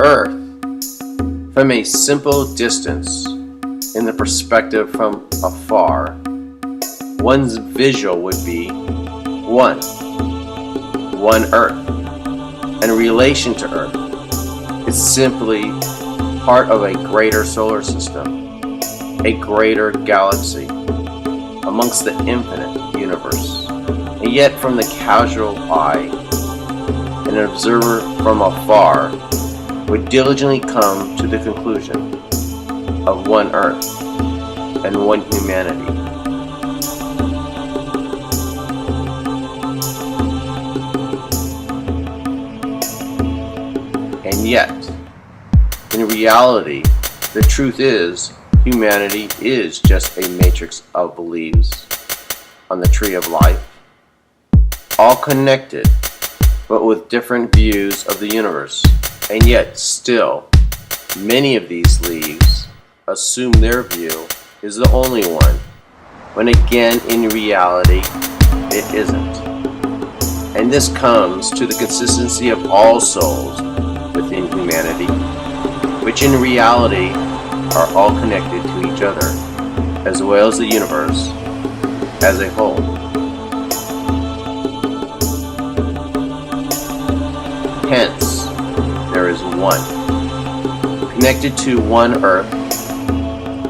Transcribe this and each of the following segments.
Earth from a simple distance in the perspective from afar, one's visual would be one Earth, and relation to Earth is simply part of a greater solar system, a greater galaxy amongst the infinite universe. And yet from the casual eye, an observer from afar would diligently come to the conclusion of one Earth and one humanity. And yet, in reality, the truth is, humanity is just a matrix of beliefs on the tree of life, all connected, but with different views of the universe. And yet, still, many of these leaves assume their view is the only one, when again, in reality, it isn't. And this comes to the consistency of all souls within humanity, which in reality are all connected to each other, as well as the universe as a whole. Hence, there is one, connected to one Earth,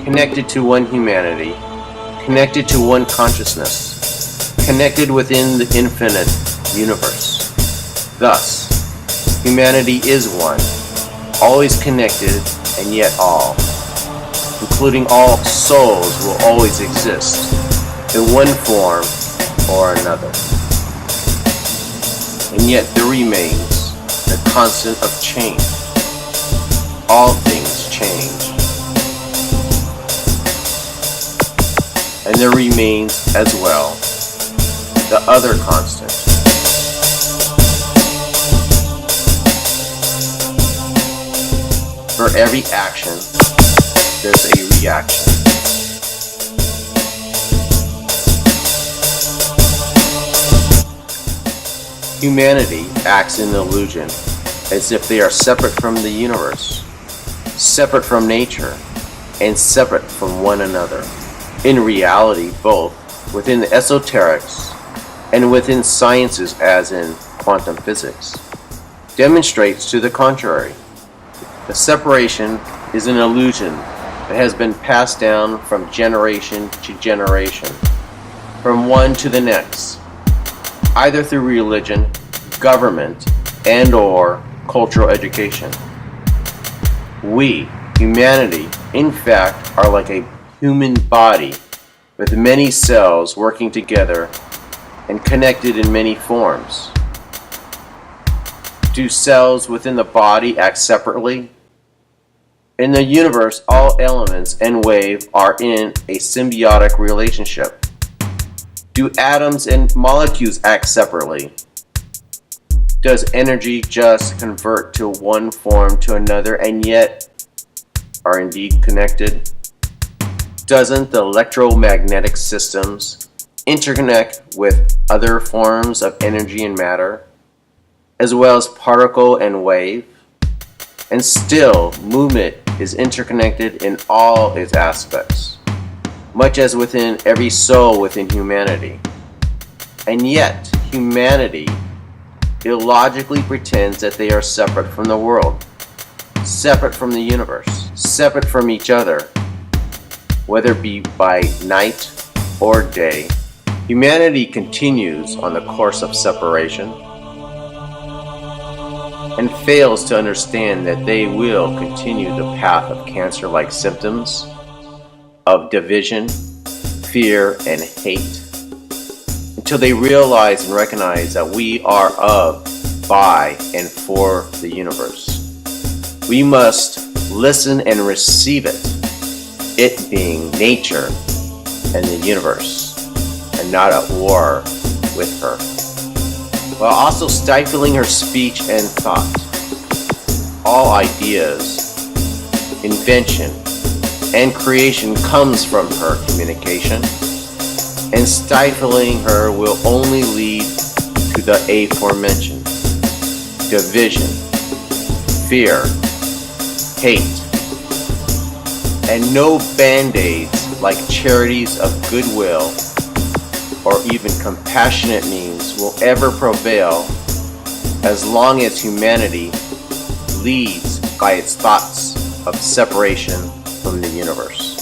connected to one humanity, connected to one consciousness, connected within the infinite universe. Thus, humanity is one, always connected, and yet all, including all souls, will always exist in one form or another. And yet there remains the constant of change. All things change. And there remains as well the other constant. For every action, there's a reaction. Humanity acts in illusion as if they are separate from the universe, separate from nature, and separate from one another. In reality, both within the esoterics and within sciences, as in quantum physics, demonstrates to the contrary. The separation is an illusion that has been passed down from generation to generation, from one to the next, either through religion, government, and/or cultural education. We, humanity, in fact, are like a human body with many cells working together and connected in many forms. Do cells within the body act separately? In the universe, all elements and wave are in a symbiotic relationship. Do atoms and molecules act separately? Does energy just convert to one form to another and yet are indeed connected? Doesn't the electromagnetic systems interconnect with other forms of energy and matter, as well as particle and wave? And still, movement is interconnected in all its aspects, much as within every soul within humanity. And yet, humanity illogically pretends that they are separate from the world, separate from the universe, separate from each other, whether it be by night or day. Humanity continues on the course of separation and fails to understand that they will continue the path of cancer-like symptoms of division, fear, and hate until they realize and recognize that we are of, by, and for the universe. We must listen and receive it being nature and the universe, and not at war with her, while also stifling her speech and thought. All ideas, invention, and creation comes from her communication, and stifling her will only lead to the aforementioned division, fear, hate, and no band-aids like charities of goodwill or even compassionate means will ever prevail as long as humanity leads by its thoughts of separation from the universe.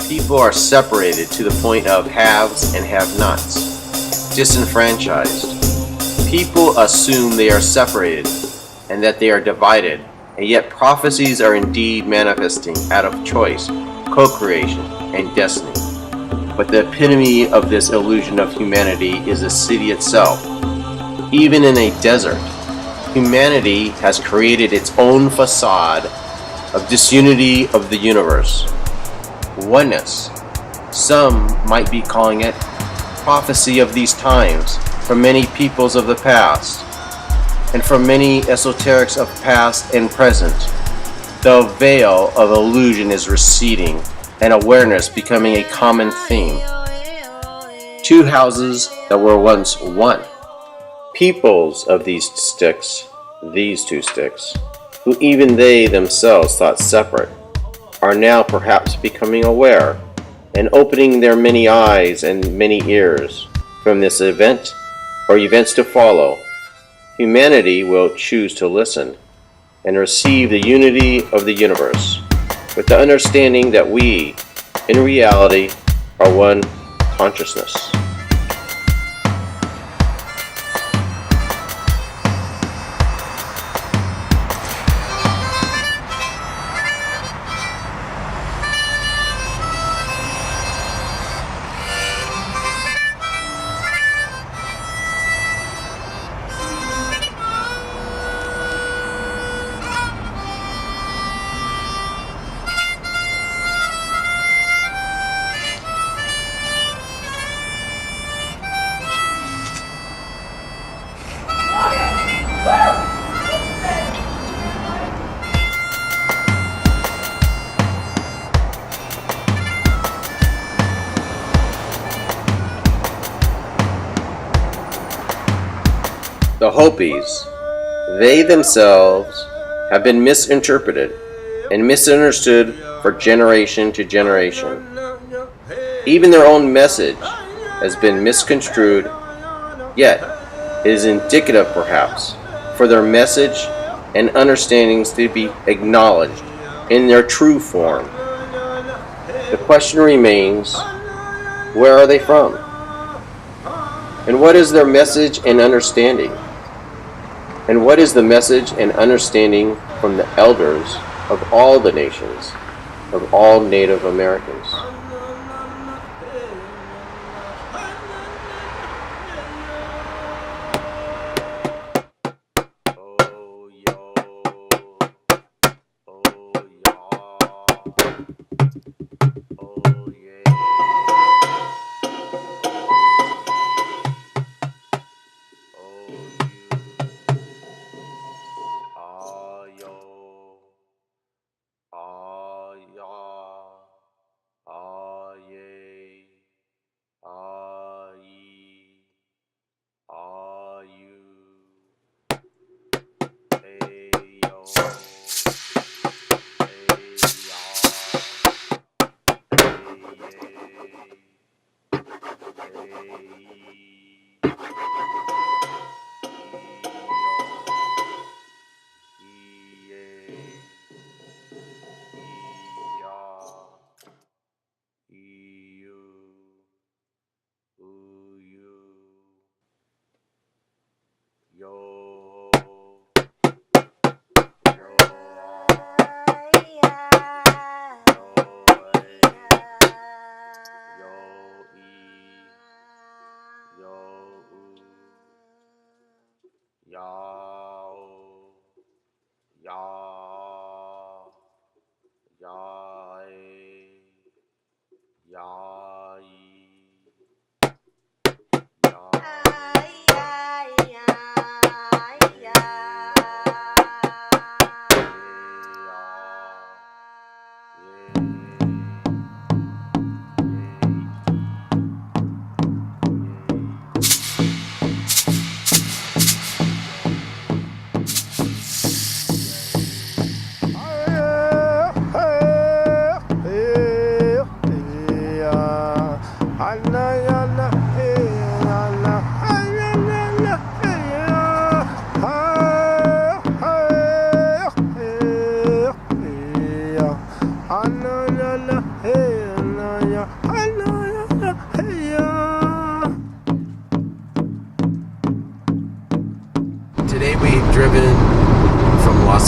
People are separated to the point of haves and have-nots, disenfranchised. People assume they are separated and that they are divided, and yet prophecies are indeed manifesting out of choice, co-creation, and destiny. But the epitome of this illusion of humanity is the city itself. Even in a desert, humanity has created its own facade of disunity of the universe. Oneness. Some might be calling it prophecy of these times from many peoples of the past, and from many esoterics of past and present. The veil of illusion is receding, and awareness becoming a common theme. Two houses that were once one. Peoples of these two sticks, who even they themselves thought separate, are now perhaps becoming aware and opening their many eyes and many ears from this event or events to follow. Humanity will choose to listen and receive the unity of the universe with the understanding that we, in reality, are one consciousness. The Hopis, they themselves have been misinterpreted and misunderstood for generation to generation. Even their own message has been misconstrued, yet it is indicative perhaps for their message and understandings to be acknowledged in their true form. The question remains, where are they from? And what is their message and understanding? And what is the message and understanding from the elders of all the nations, of all Native Americans?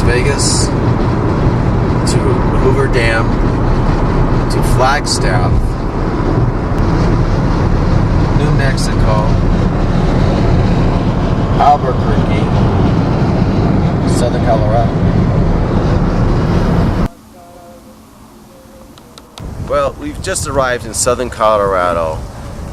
Vegas to Hoover Dam to Flagstaff, New Mexico, Albuquerque, Southern Colorado. Well, we've just arrived in Southern Colorado,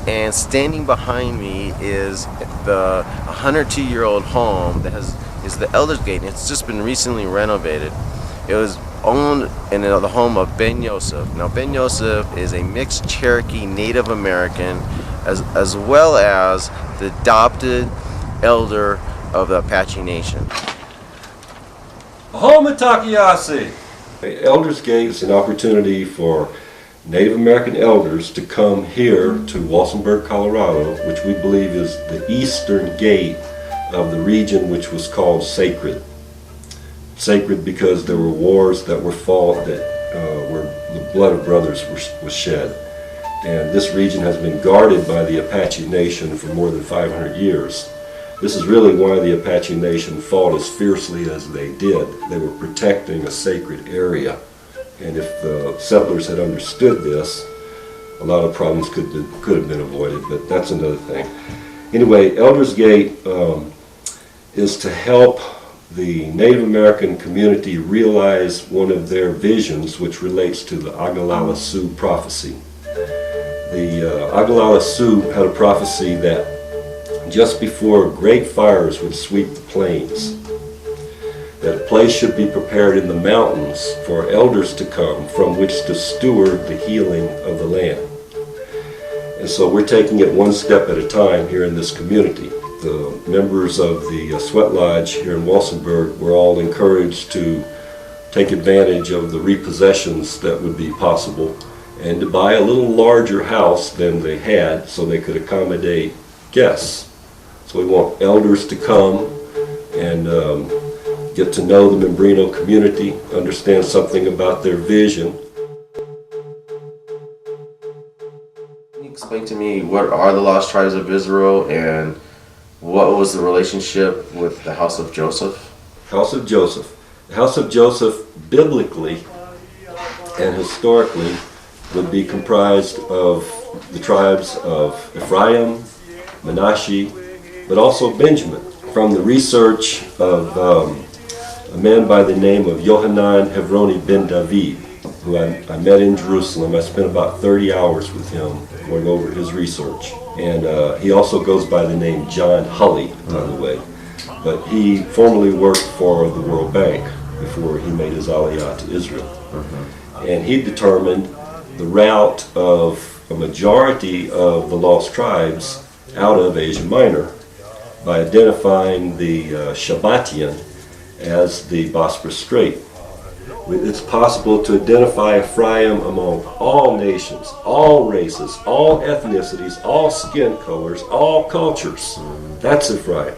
and standing behind me is the 102-year-old home that is the Elders Gate, and it's just been recently renovated. It was owned in the home of Ben Yosef. Now, Ben Yosef is a mixed Cherokee Native American, as well as the adopted elder of the Apache Nation. Homotakiasi! Elders Gate is an opportunity for Native American elders to come here to Walsenburg, Colorado, which we believe is the eastern gate of the region which was called sacred. Sacred because there were wars that were fought, where the blood of brothers was shed. And this region has been guarded by the Apache Nation for more than 500 years. This is really why the Apache Nation fought as fiercely as they did. They were protecting a sacred area. And if the settlers had understood this, a lot of problems could have been avoided, but that's another thing. Anyway, Elders Gate is to help the Native American community realize one of their visions, which relates to the Oglala Sioux prophecy. The Oglala Sioux had a prophecy that just before great fires would sweep the plains, that a place should be prepared in the mountains for elders to come from which to steward the healing of the land. And so we're taking it one step at a time here in this community. The members of the Sweat Lodge here in Walsenburg were all encouraged to take advantage of the repossessions that would be possible and to buy a little larger house than they had so they could accommodate guests. So we want elders to come and get to know the Membrino community, understand something about their vision. Can you explain to me what are the Lost Tribes of Israel and what was the relationship with the House of Joseph? House of Joseph. The House of Joseph, biblically and historically, would be comprised of the tribes of Ephraim, Menashe, but also Benjamin. From the research of a man by the name of Yohanan Hevroni ben David, who I met in Jerusalem. I spent about 30 hours with him going over his research. And he also goes by the name John Hulley, by the way. But he formerly worked for the World Bank before he made his aliyah to Israel. And he determined the route of a majority of the lost tribes out of Asia Minor by identifying the Shabbatian as the Bosporus Strait. It's possible to identify Ephraim among all nations, all races, all ethnicities, all skin colors, all cultures. That's Ephraim.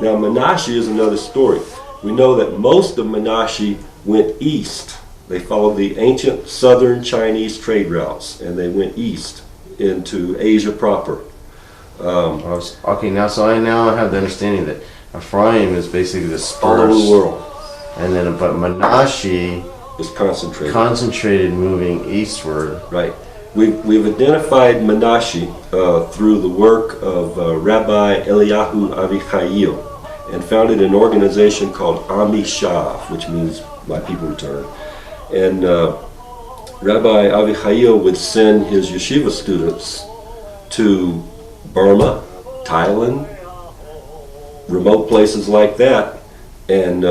Now Menashe is another story. We know that most of Menashe went east. They followed the ancient southern Chinese trade routes, and they went east into Asia proper. Okay, now I now have the understanding that Ephraim is basically dispersed all over the world. And then, but Menashe is concentrated moving eastward. Right. We've identified Menashe through the work of Rabbi Eliyahu Avichayil, and founded an organization called Ami Shav, which means my people return. And Rabbi Avichayil would send his yeshiva students to Burma, Thailand, remote places like that, and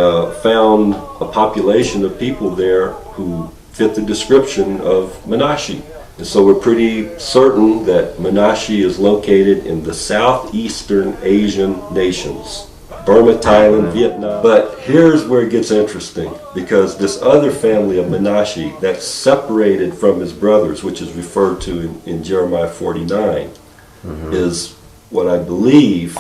found a population of people there who fit the description of Menashe. And so we're pretty certain that Menashe is located in the southeastern Asian nations, Burma, Thailand, Vietnam. But here's where it gets interesting, because this other family of Menashe that's separated from his brothers, which is referred to in Jeremiah 49, is what I believe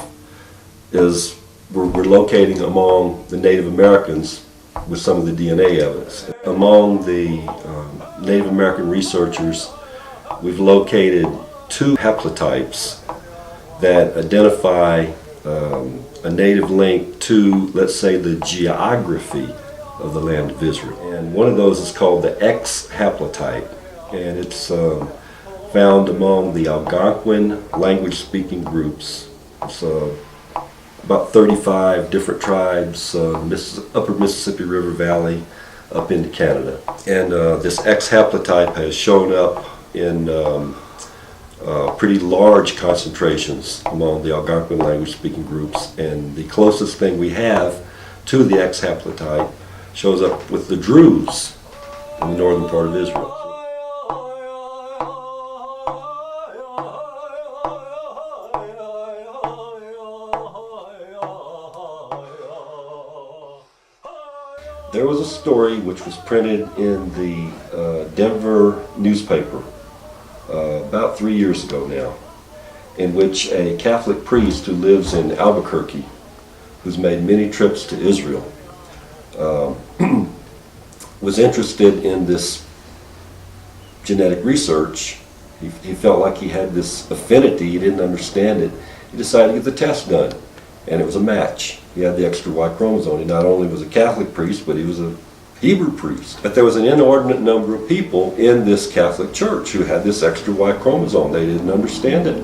is we're locating among the Native Americans with some of the DNA evidence. Among the Native American researchers, we've located two haplotypes that identify a native link to, let's say, the geography of the land of Israel. And one of those is called the X haplotype, and it's found among the Algonquin language-speaking groups. It's about 35 different tribes, upper Mississippi River Valley, up into Canada. And this X haplotype has shown up in pretty large concentrations among the Algonquin language-speaking groups, and the closest thing we have to the X haplotype shows up with the Druze in the northern part of Israel. There was a story which was printed in the Denver newspaper about 3 years ago now, in which a Catholic priest who lives in Albuquerque, who's made many trips to Israel, was interested in this genetic research. He felt like he had this affinity, he didn't understand it. He decided to get the test done, and it was a match. He had the extra Y chromosome. He not only was a Catholic priest, but he was a Hebrew priest. But there was an inordinate number of people in this Catholic church who had this extra Y chromosome. They didn't understand it.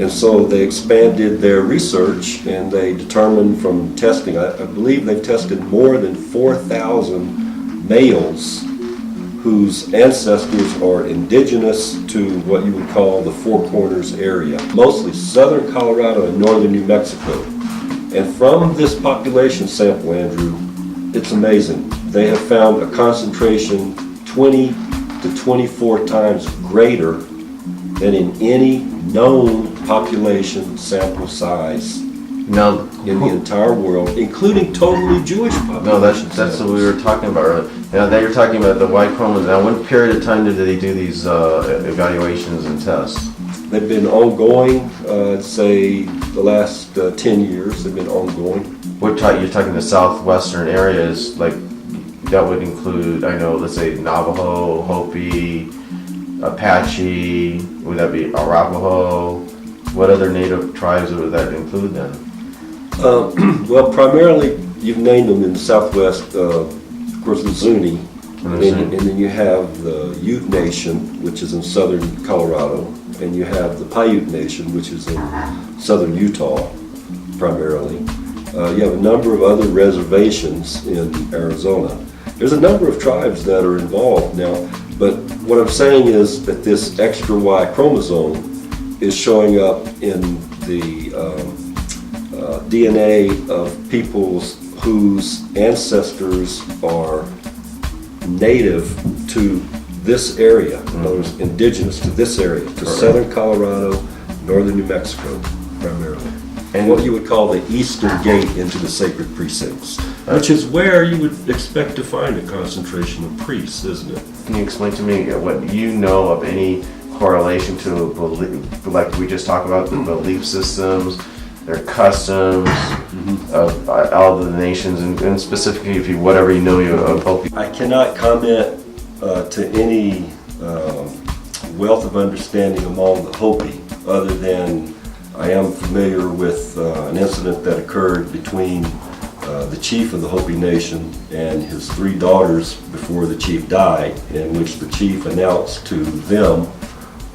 And so they expanded their research, and they determined from testing, I believe they've tested more than 4,000 males whose ancestors are indigenous to what you would call the Four Corners area, mostly southern Colorado and northern New Mexico. And from this population sample, Andrew, it's amazing. They have found a concentration 20 to 24 times greater than in any known population sample size Now, in the entire world, including totally Jewish population. no, that's what we were talking about earlier. Now, that you're talking about the Y chromosome. Now, what period of time did they do these evaluations and tests? They've been ongoing, say the last 10 years, they've been ongoing. What you're talking the southwestern areas, like that would include, I know, let's say Navajo, Hopi, Apache, would that be Arapaho? What other native tribes would that include then? Well, primarily you've named them in the southwest, of course the Zuni, and then you have the Ute Nation, which is in southern Colorado, and you have the Paiute Nation, which is in southern Utah, primarily. You have a number of other reservations in Arizona. There's a number of tribes that are involved now, but what I'm saying is that this extra Y chromosome is showing up in the DNA of peoples whose ancestors are native to this area, in other words, indigenous to this area, to southern Colorado, northern New Mexico, primarily. And what you would call the eastern gate into the sacred precincts, which is where you would expect to find a concentration of priests, isn't it? Can you explain to me what you know of any correlation to belief, like we just talked about, the belief systems, their customs of all the nations, and specifically, if you whatever you know of Hopi? I cannot comment to any wealth of understanding among the Hopi, other than I am familiar with an incident that occurred between the chief of the Hopi Nation and his 3 daughters before the chief died, in which the chief announced to them,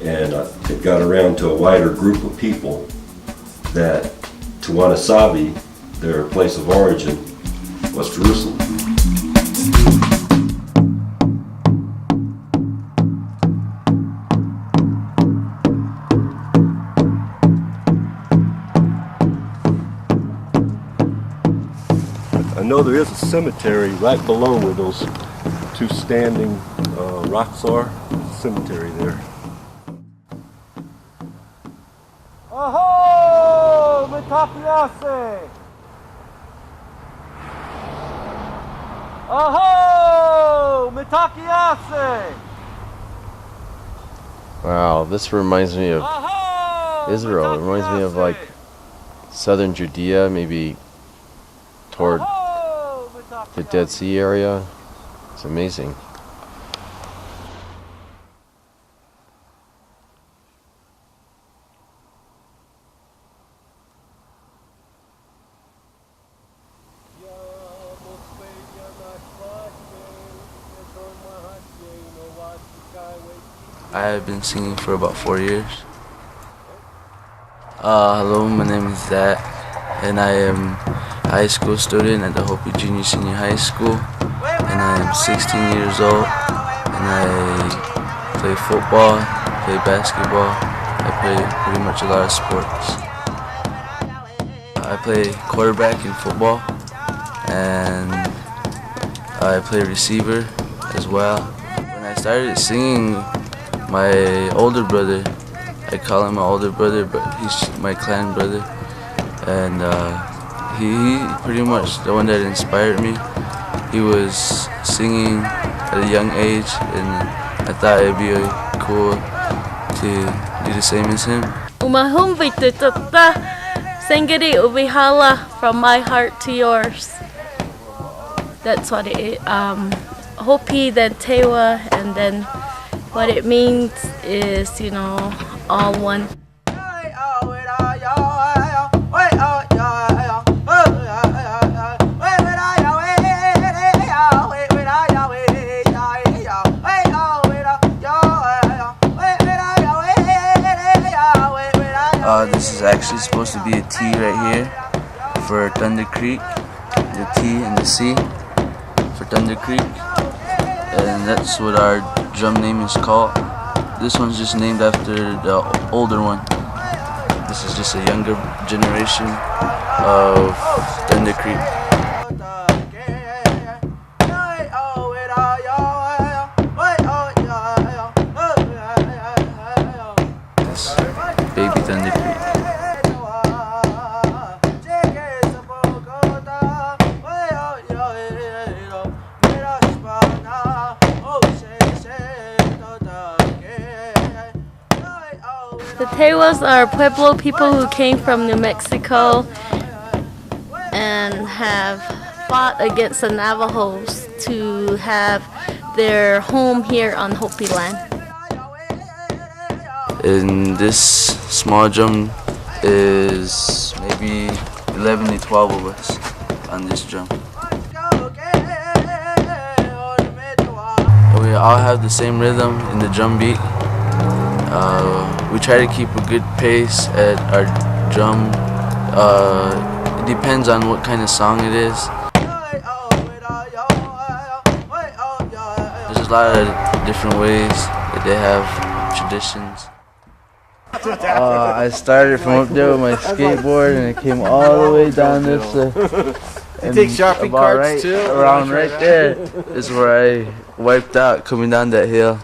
and it got around to a wider group of people, that Tawana-Sabi, their place of origin, was Jerusalem. I know there is a cemetery right below where those 2 standing rocks are. There's a cemetery there. Aho! Mitapiase! Aho! Mitakiase! Wow, this reminds me of Aho! Israel. It reminds me of like southern Judea, maybe toward the Dead Sea area. It's amazing. I have been singing for about 4 years. Hello, my name is Zach, and I am a high school student at the Hopi Junior Senior High School, and I am 16 years old, and I play football, play basketball, I play pretty much a lot of sports. I play quarterback in football, and I play receiver as well. When I started singing, my older brother, I call him my older brother, but he's my clan brother, and he pretty much the one that inspired me. He was singing at a young age, and I thought it'd be cool to do the same as him. Sangiri ubihala, from my heart to yours. That's what it is. Hopi, then Tewa, and then what it means is, you know, all one. This is actually supposed to be a T right here for Thunder Creek, the T and the C for Thunder Creek, and that's what our drum name is called. This one's just named after the older one. This is just a younger generation of Thunder Creek. This baby Thunder Creek. The Tewas are Pueblo people who came from New Mexico and have fought against the Navajos to have their home here on Hopi land. And this small drum is maybe 11 to 12 of us on this drum. We all have the same rhythm in the drum beat. We try to keep a good pace at our drum. It depends on what kind of song it is. There's a lot of different ways that they have traditions. I started from up there with my skateboard, and it came all the way down this. You take Sharpie cards right, too? around right there is where I wiped out coming down that hill.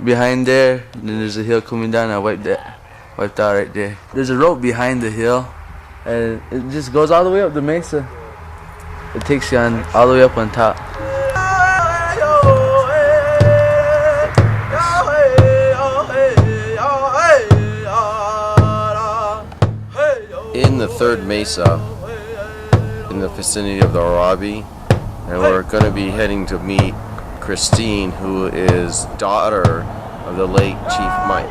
Behind there, then there's a hill coming down. I wiped out right there. There's a rope behind the hill, and it just goes all the way up the mesa. It takes you on all the way up on top. In the third mesa, in the vicinity of the Arabi, and we're going to be heading to meet Christine, who is daughter of the late Chief Mike.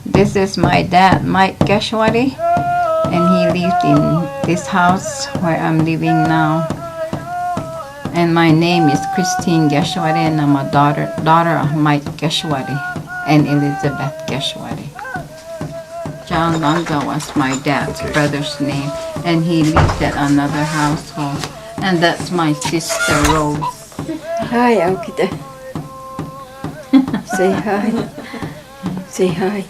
This is my dad, Mike Geshwari, and he lived in this house where I'm living now. And my name is Christine Geshwari, and I'm a daughter of Mike Geshwari and Elizabeth Geshwari. John Longa was my dad's brother's name, and he lived at another household. And that's my sister Rose. Hi, Aukita. Say hi. Say hi.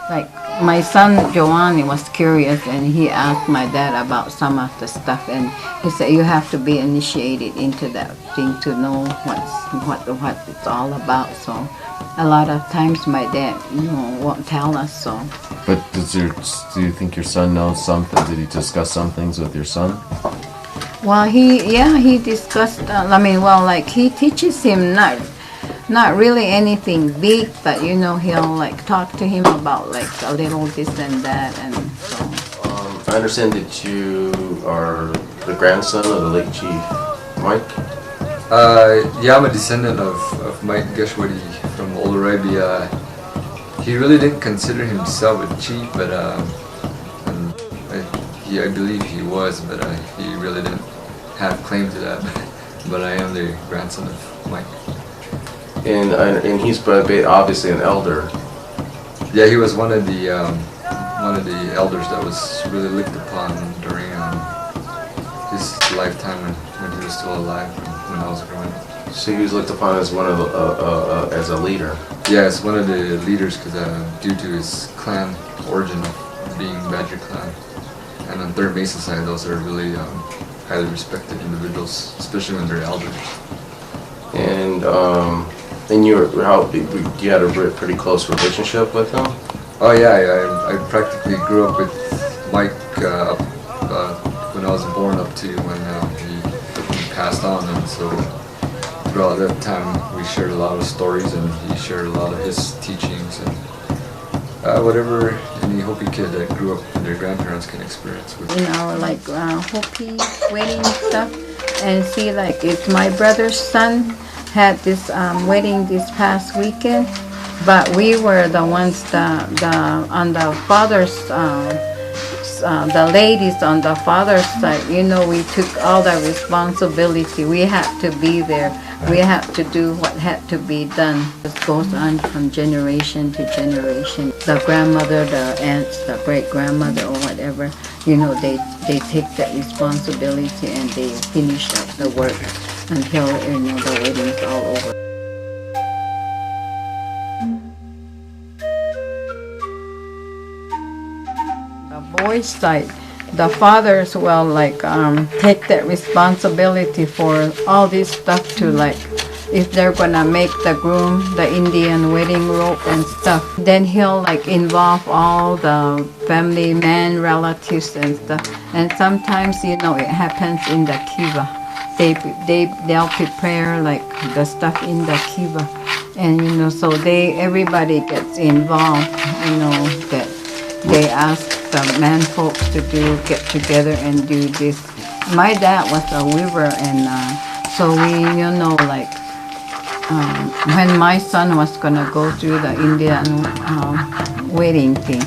Like my son Giovanni was curious, and he asked my dad about some of the stuff, and he said you have to be initiated into that thing to know what it's all about. So a lot of times my dad, won't tell us. So. But do you think your son knows something? Did he discuss some things with your son? Well, he discussed. He teaches him not really anything big, but he'll talk to him about a little this and that, and so. I understand that you are the grandson of the late Chief Mike. Yeah, I'm a descendant of Mike Geshwari from the older Arabia, he really didn't consider himself a chief, but I believe he was, but he really didn't have claim to that. But I am the grandson of Mike. And he's obviously an elder. Yeah, he was one of the elders that was really looked upon during his lifetime when he was still alive, when I was growing up. So he was looked upon as one of the, as a leader. Yeah, as one of the leaders, because due to his clan origin of being Badger clan. And on Third Mesa side, those are really highly respected individuals, especially when they're elders. And you had a pretty close relationship with him? Oh yeah, I practically grew up with Mike when I was born up to when he passed on, and so throughout that time we shared a lot of stories, and he shared a lot of his teachings and whatever any Hopi kid that grew up with their grandparents can experience with. In our Hopi wedding stuff, and see it's my brother's son had this wedding this past weekend, but we were the ones on the father's the ladies on the father's side, we took all the responsibility. We had to be there. We had to do what had to be done. It goes on from generation to generation. The grandmother, the aunts, the great-grandmother or whatever, they take that responsibility and they finish up the work until, the wedding's all over. The boys' side, the fathers will take that responsibility for all this stuff to if they're gonna make the groom the Indian wedding robe and stuff, then he'll involve all the family men, relatives and stuff. And sometimes it happens in the kiva. They'll prepare the stuff in the kiva, and so everybody gets involved. That they ask the man folks to get together and do this. My dad was a weaver, and so we when my son was gonna go through the Indian wedding thing,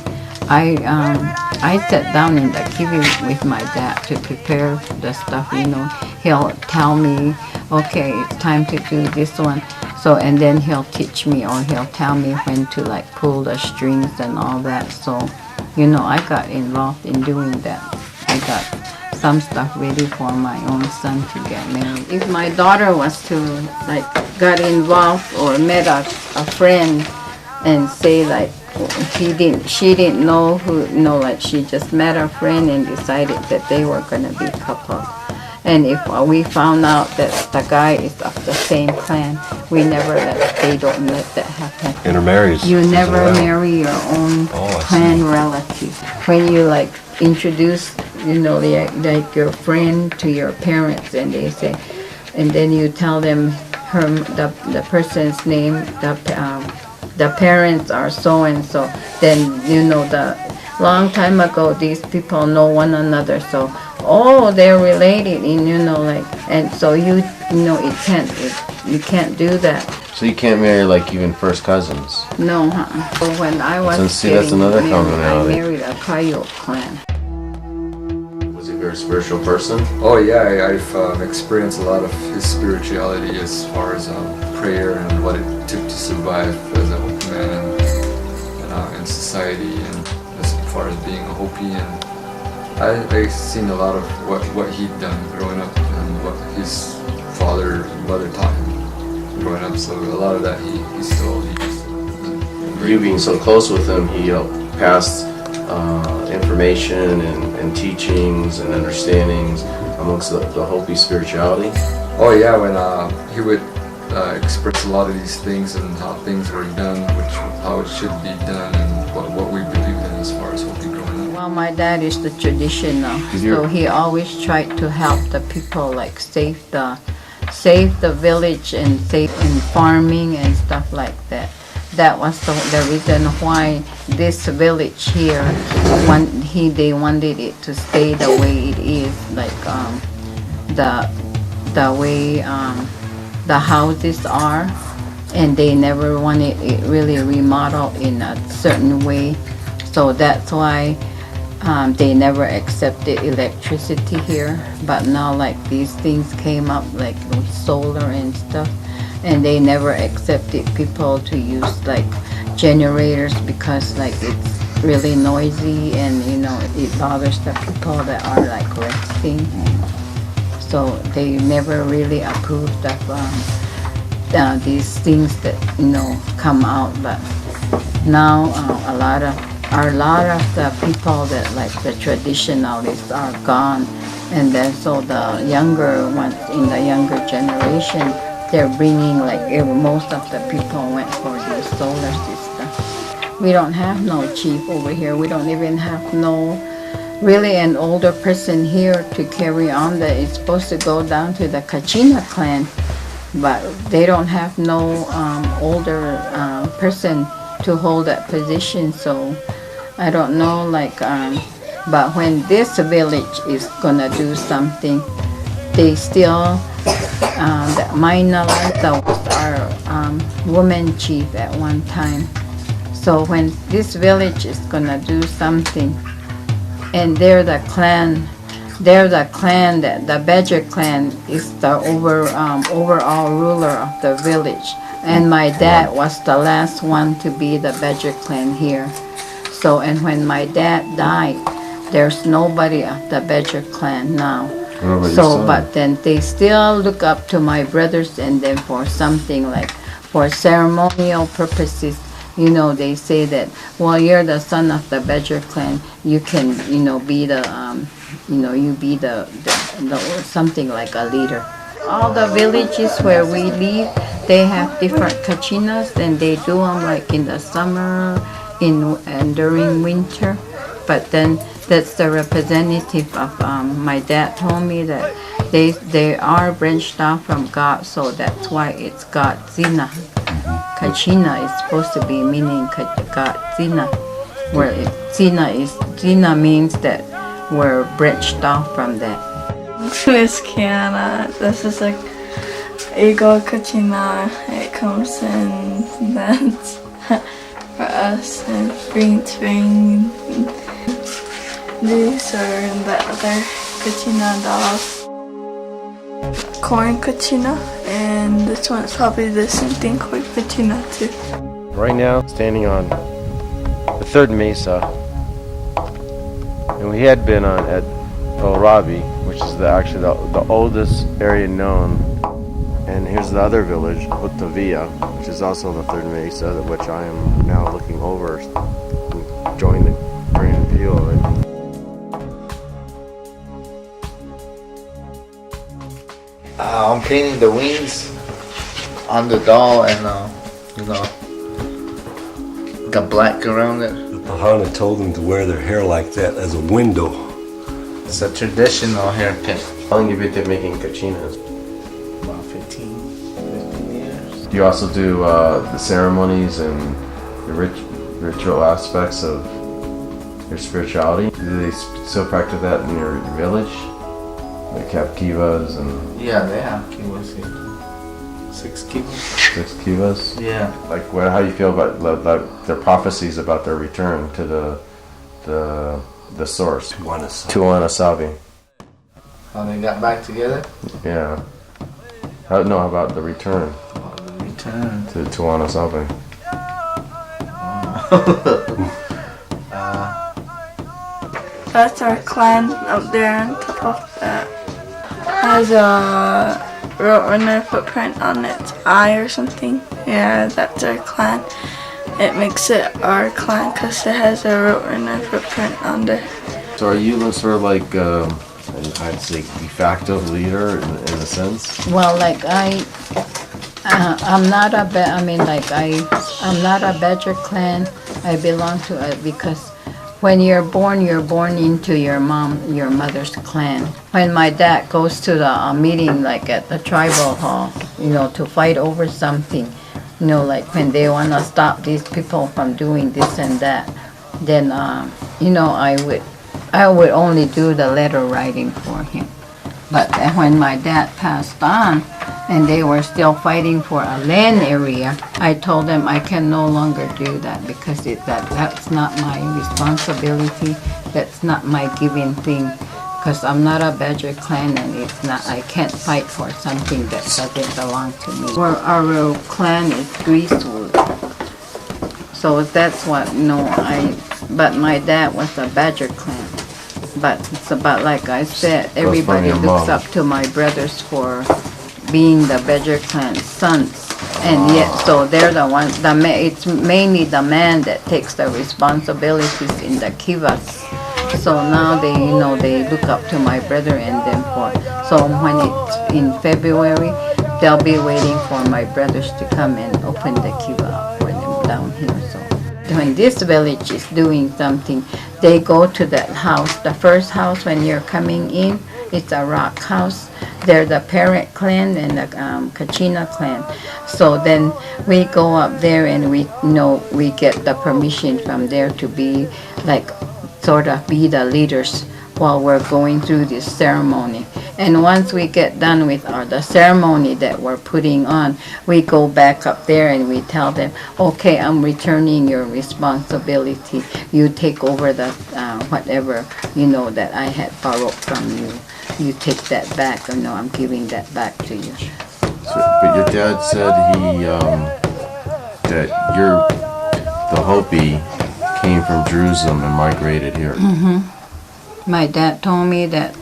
I sat down in the kivi with my dad to prepare the stuff. He'll tell me, okay, it's time to do this one. So, and then he'll teach me, or he'll tell me when to pull the strings and all that. So, I got involved in doing that. I got some stuff ready for my own son to get married. If my daughter was to got involved or met a friend and say she didn't know who, she just met a friend and decided that they were gonna be coupled. And if we found out that the guy is of the same clan, they don't let that happen. Intermarries. You never marry your own clan relative. When you introduce, your friend to your parents, and they say, and then you tell them the person's name, the parents are so and so, then the long time ago these people know one another, so they're related, and so you can't do that. So you can't marry even first cousins? No, So when I was that's another commonality. I married a Coyote clan. Was he a very spiritual person? Oh yeah, I've experienced a lot of his spirituality as far as prayer and what it took to survive as a Hopi man and in society, and as far as being a Hopi. And I've seen a lot of what he'd done growing up and what his father and mother taught him growing up. So a lot of that he still uses. You being so close with him, he passed information and teachings and understandings amongst the Hopi spirituality. Oh yeah, when he would express a lot of these things and how things were done, how it should be done, and what we believe in as far as Hopi growing up. Well, my dad is the traditional, so he always tried to help the people, save the village and save in farming and stuff like that. That was the reason why this village here, they wanted it to stay the way it is, the way the houses are, and they never wanted it really remodeled in a certain way. So that's why they never accepted electricity here. But now like these things came up like with solar and stuff, and they never accepted people to use like generators because like it's really noisy and you know it bothers the people that are like resting. So they never really approved of these things that you know come out. But now a lot of the people that like the traditionalists are gone, and then so the younger ones in the younger generation, they're bringing like most of the people went for the solar system. We don't have no chief over here. We don't even have no really an older person here to carry on that. It's supposed to go down to the Kachina clan, but they don't have no older person to hold that position. So I don't know like but when this village is gonna do something, they still the Mainalanta was our woman chief at one time. So when this village is gonna do something, and they're the clan that the Badger clan is the overall ruler of the village, and my dad was the last one to be the Badger clan here. So and when my dad died, there's nobody of the Badger clan now. So but then they still look up to my brothers, and then for something like for ceremonial purposes, you know, they say that, well, you're the son of the Badger clan, you can, you know, be the, you be the something like a leader. All the villages where we live, they have different kachinas, and they do them like in the summer, and during winter. But then that's the representative of, my dad told me that they are branched off from God, so that's why it's God Zina. Kachina is supposed to be meaning God Zina, where Zina means that we're branched off from that. Miss Kiana, this is like Eagle Kachina. It comes in that's for us, and spring. These are the other Kachina dolls. Corn Kachina, and this one's probably the same thing, corn Kachina too. Right now, standing on the third mesa, and we had been on at Rabi, which is actually the oldest area known. And here's the other village, Hutavia, which is also the third mesa, which I am now looking over, enjoying the grand view of it. I'm painting the wings on the doll, and got black around it. The Pahana told them to wear their hair like that as a window. It's a traditional haircut. How long have you been making kachinas? About 15 years. Do you also do the ceremonies and the ritual aspects of your spirituality? Do they still practice that in your village? Like have kivas and... Yeah, they have kivas here. 6 kivas. 6 kivas? Yeah. Like how do you feel about their prophecies about their return to the source? Tuana Savi. How they got back together? Yeah. How about the return? Oh, the return. To Tuana Savi. That's our clan up there on top of that. Has a roadrunner footprint on its eye or something. Yeah, that's our clan. It makes it our clan because it has a roadrunner footprint on there. So are you sort of like, I'd say, de facto leader in a sense? Well, like I'm not a I'm not a Badger clan. I belong to because when you're born into your mother's clan. When my dad goes to the meeting, like at the tribal hall, to fight over something, like when they want to stop these people from doing this and that, then, I would only do the letter writing for him. But when my dad passed on, and they were still fighting for a land area, I told them I can no longer do that because that's not my responsibility. That's not my given thing. Because I'm not a Badger clan, and I can't fight for something that doesn't belong to me. Our clan is Greasewood. So that's what, but my dad was a Badger clan. But it's about, like I said, everybody looks up to my brothers for being the Badger clan sons. And yet, so they're the ones, it's mainly the man that takes the responsibilities in the kivas. So now they look up to my brother and them for, so when it's in February, they'll be waiting for my brothers to come and open the kiva for them down here. So when this village is doing something, they go to that house, the first house when you're coming in, it's a rock house. They're the parent clan and the Kachina clan. So then we go up there and we get the permission from there to be like, sort of be the leaders while we're going through this ceremony. And once we get done with the ceremony that we're putting on, we go back up there and we tell them, okay, I'm returning your responsibility. You take over the whatever, that I had borrowed from you. You take that back, or no, I'm giving that back to you. But your dad said that the Hopi came from Jerusalem and migrated here. Mm-hmm. My dad told me that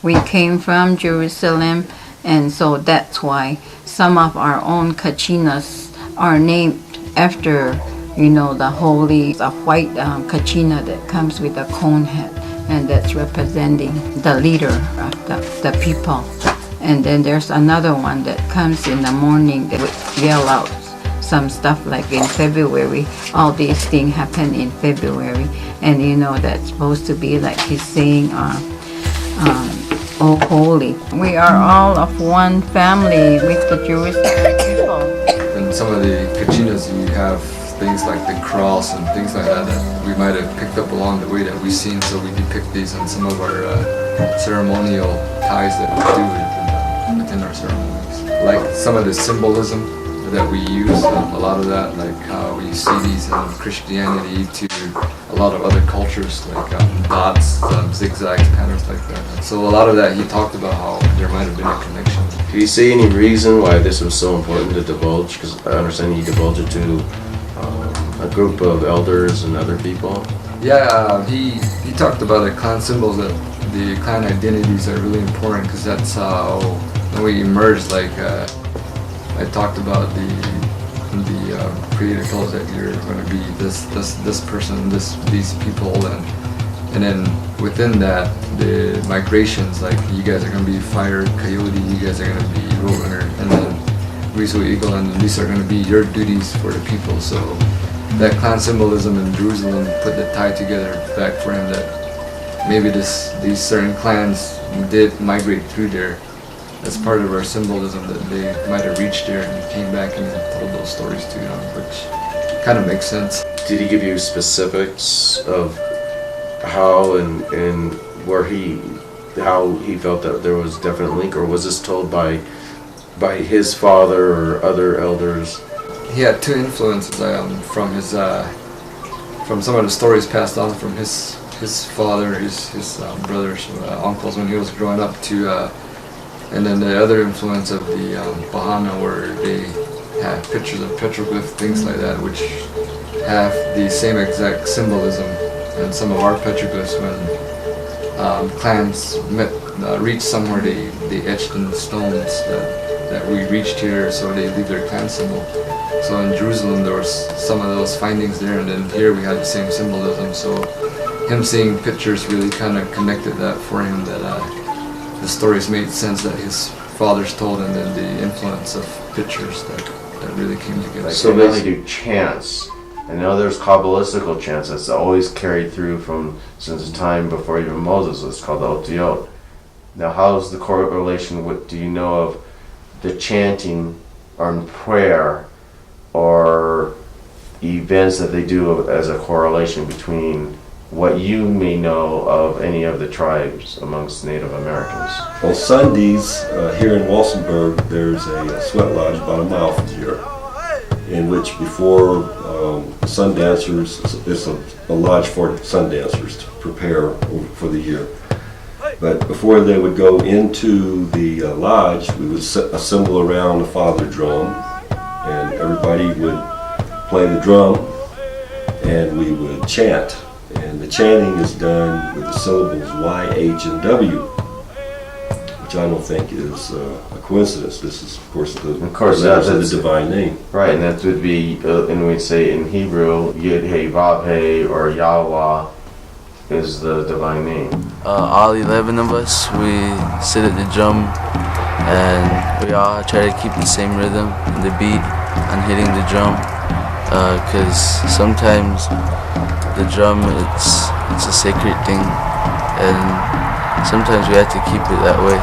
we came from Jerusalem, and so that's why some of our own Kachinas are named after, the holy, the white Kachina that comes with a cone hat, and that's representing the leader of the people. And then there's another one that comes in the morning that would yell out some stuff like in February. All these things happen in February, and that's supposed to be like he's saying, oh holy. We are all of one family with the Jewish people. In some of the Kachinas, you have things like the cross and things like that we might have picked up along the way that we've seen, so we depict these in some of our ceremonial ties that we do within our ceremonies. Like some of the symbolism that we use, a lot of that, like how we see these in Christianity to a lot of other cultures, like dots, zigzags, patterns like that. So a lot of that he talked about how there might have been a connection. Did he say any reason why this was so important to divulge? Because I understand he divulged it to a group of elders and other people. Yeah, he talked about the clan symbols, that the clan identities are really important, because that's how when we emerged, like I talked about the creator tells that you're going to be this person, these people, and then within that the migrations, like you guys are going to be fire coyote, you guys are going to be roadrunner, and then Riso eagle, and these are going to be your duties for the people. So that clan symbolism in Jerusalem put the tie together back for him, that maybe these certain clans did migrate through there. That's part of our symbolism, that they might have reached there and came back and told those stories to them, which kind of makes sense. Did he give you specifics of how and where how he felt that there was a definite link, or was this told by his father or other elders? He had two influences from some of the stories passed on from his father, his brothers, uncles when he was growing up, to and then the other influence of the Bahana, where they have pictures of petroglyph, things like that, which have the same exact symbolism. And some of our petroglyphs, when clans reach somewhere, they etched in the stones that we reached here, so they leave their clan symbol. So in Jerusalem there was some of those findings there, and then here we had the same symbolism. So him seeing pictures really kind of connected that for him, that the stories made sense that his fathers told, and then the influence of pictures that really came together. So they do chants. I know there's Kabbalistical chants that's always carried through since the time before even Moses. It's called the Otiyot. Now, how's the correlation with, do you know of the chanting or prayer or events that they do as a correlation between what you may know of any of the tribes amongst Native Americans. On Sundays, here in Walsenburg, there's a sweat lodge about a mile from here, in which before sun dancers, it's a lodge for sun dancers to prepare for the year. But before they would go into the lodge, we would assemble around the father drum, and everybody would play the drum, and we would chant. And the chanting is done with the syllables Y, H, and W, which I don't think is a coincidence. This is, of course, the divine name. Right, and that would be, and we'd say in Hebrew, Yud He Vav He, or Yahweh is the divine name. All 11 of us, we sit at the drum and we all try to keep the same rhythm and the beat on hitting the drum, because sometimes the drum, it's a sacred thing, and sometimes we have to keep it that way.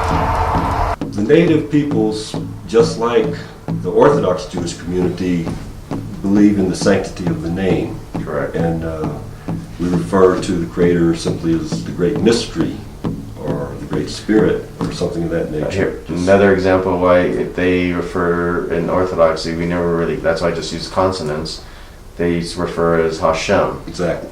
The native peoples, just like the Orthodox Jewish community, believe in the sanctity of the name. Correct. And we refer to the Creator simply as the Great Mystery, or the Great Spirit, or something of that nature. Here, another example of why they refer in Orthodoxy, we never really, that's why I just use consonants. They refer as Hashem. Exactly.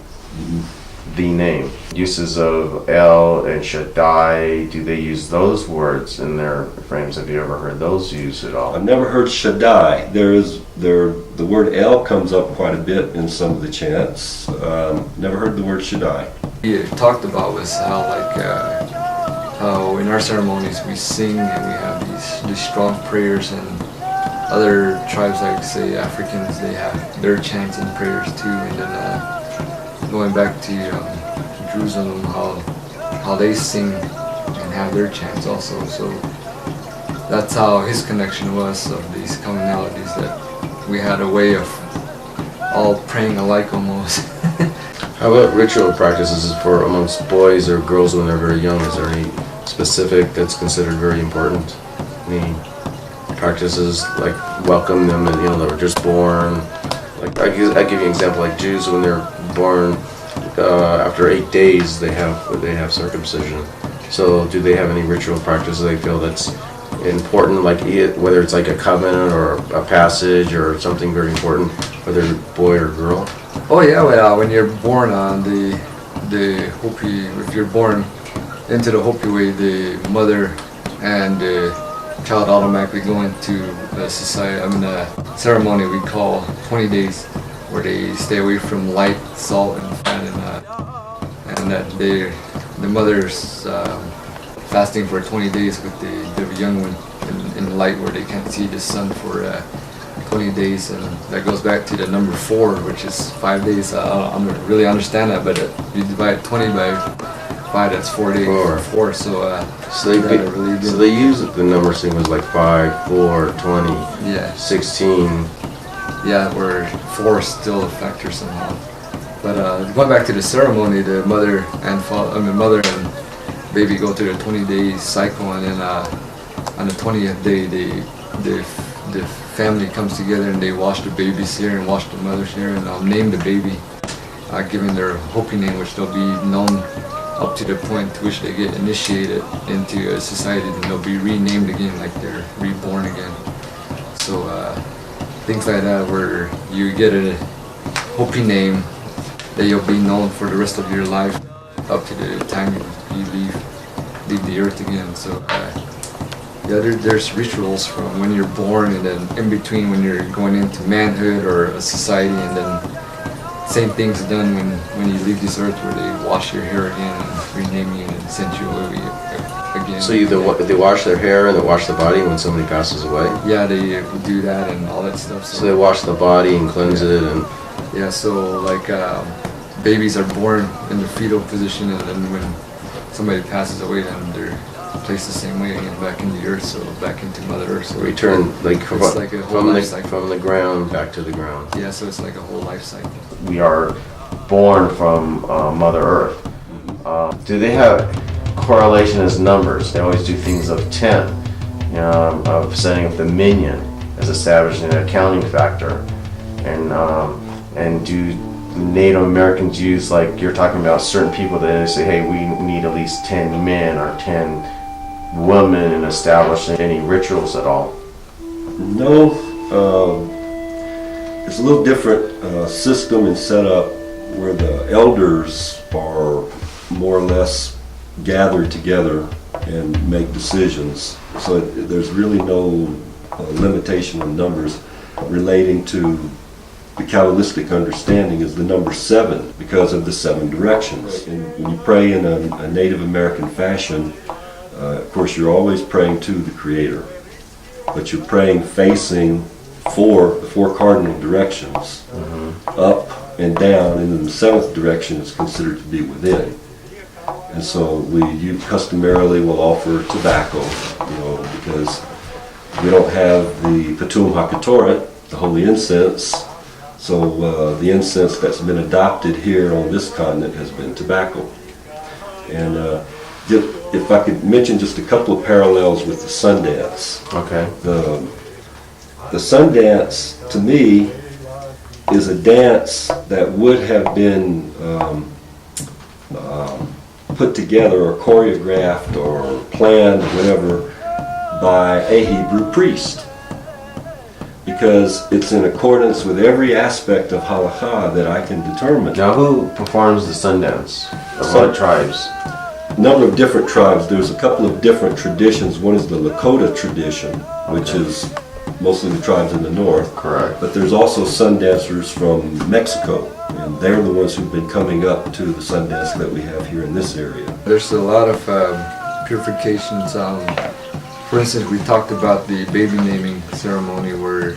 The name. Uses of El and Shaddai, do they use those words in their frames? Have you ever heard those used at all? I've never heard Shaddai. The word El comes up quite a bit in some of the chants. Never heard the word Shaddai. We talked about was how how in our ceremonies we sing and we have these strong prayers, and other tribes like say Africans, they have their chants and prayers too. And then going back to Jerusalem, how they sing and have their chants also. So that's how his connection was, of these commonalities, that we had a way of all praying alike almost. How about ritual practices for amongst boys or girls when they're very young? Is there any specific that's considered very important? Any practices like welcome them, and that were just born? Like I give you an example, like Jews when they're born, after 8 days they have circumcision. So do they have any ritual practices they feel that's important, like whether it's like a covenant or a passage or something very important, whether boy or girl? Oh yeah, well, when you're born on the Hopi, if you're born into the Hopi way, the mother and the child automatically go into the ceremony we call 20 days, where they stay away from light, salt, and fat, and that the mother's fasting for 20 days with the young one in light, where they can't see the sun for 20 days, and that goes back to the number 4, which is 5 days. I don't really understand that, but you divide 20 by 5, that's 4 days. 4. So they use the number sequence like 5, 4, 20, yeah, 16. Yeah, where 4 is still a factor somehow. But going back to the ceremony, the mother and baby go through the 20-day cycle, and then on the 20th day, the family comes together and they wash the baby's hair and wash the mother's hair, and name the baby, giving their Hopi name, which they'll be known up to the point to which they get initiated into a society, and they'll be renamed again, like they're reborn again. So things like that, where you get a Hopi name that you'll be known for the rest of your life up to the time you leave the earth again. So yeah, there's rituals from when you're born, and then in between when you're going into manhood or a society, and then same thing's done when you leave this earth, where they wash your hair again and rename you and send you away again. So they wash their hair and they wash the body when somebody passes away? Yeah, they do that and all that stuff. So they wash the body and cleanse it, and yeah, so like babies are born in the fetal position, and then when somebody passes away, then they're placed the same way again, back in the earth, so back into Mother Earth. So return from the ground back to the ground. Yeah, so it's like a whole life cycle. We are born from Mother Earth. Do they have correlation as numbers? They always do things of 10, of setting up the minion as establishing an accounting factor, and do Native Americans use, like you're talking about certain people that they say, hey, we need at least 10 men or 10 women in establishing any rituals at all? No, it's a little different system and setup where the elders are more or less gathered together and make decisions. So there's really no limitation on numbers relating to the Kabbalistic understanding is the number 7 because of the 7 directions. And when you pray in a Native American fashion, of course you're always praying to the Creator, but you're praying facing the 4 cardinal directions, up and down, and then the 7th direction is considered to be within. And so you customarily will offer tobacco, because we don't have the Patum Hakatoret, the holy incense. So the incense that's been adopted here on this continent has been tobacco. And if I could mention just a couple of parallels with the Sundance. Okay. The Sundance, to me, is a dance that would have been put together or choreographed or planned, whatever, by a Hebrew priest. Because it's in accordance with every aspect of halakha that I can determine. Now, who performs the Sundance? Of what tribes? A number of different tribes. There's a couple of different traditions. One is the Lakota tradition, which is mostly the tribes in the north. Correct. But there's also Sundancers from Mexico, and they're the ones who've been coming up to the Sundance that we have here in this area. There's a lot of purifications. For instance, we talked about the baby naming ceremony where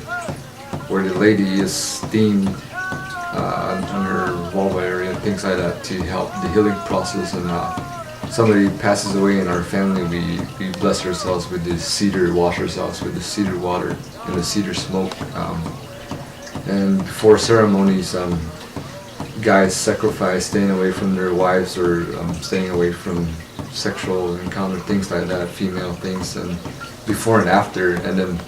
the lady is steamed on her vulva area and things like that to help the healing process. And somebody passes away in our family, we bless ourselves with the cedar, wash ourselves with the cedar water and the cedar smoke. And before ceremonies, guys sacrifice staying away from their wives or staying away from sexual encounter, things like that, female things, and before and after. And then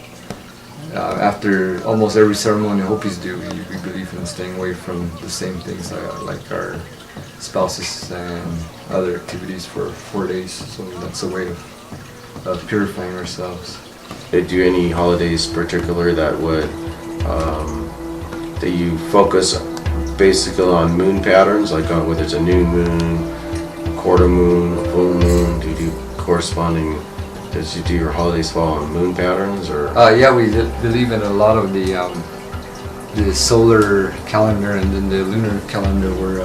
after almost every ceremony Hopis do, we believe in staying away from the same things like our spouses and other activities for 4 days. So that's a way of purifying ourselves. They do any holidays particular that would that you focus basically on moon patterns, like whether it's a new moon, quarter moon, a full moon? Do you do corresponding? Does you do your holidays fall on moon patterns, or? Yeah, we believe in a lot of the solar calendar and then the lunar calendar, where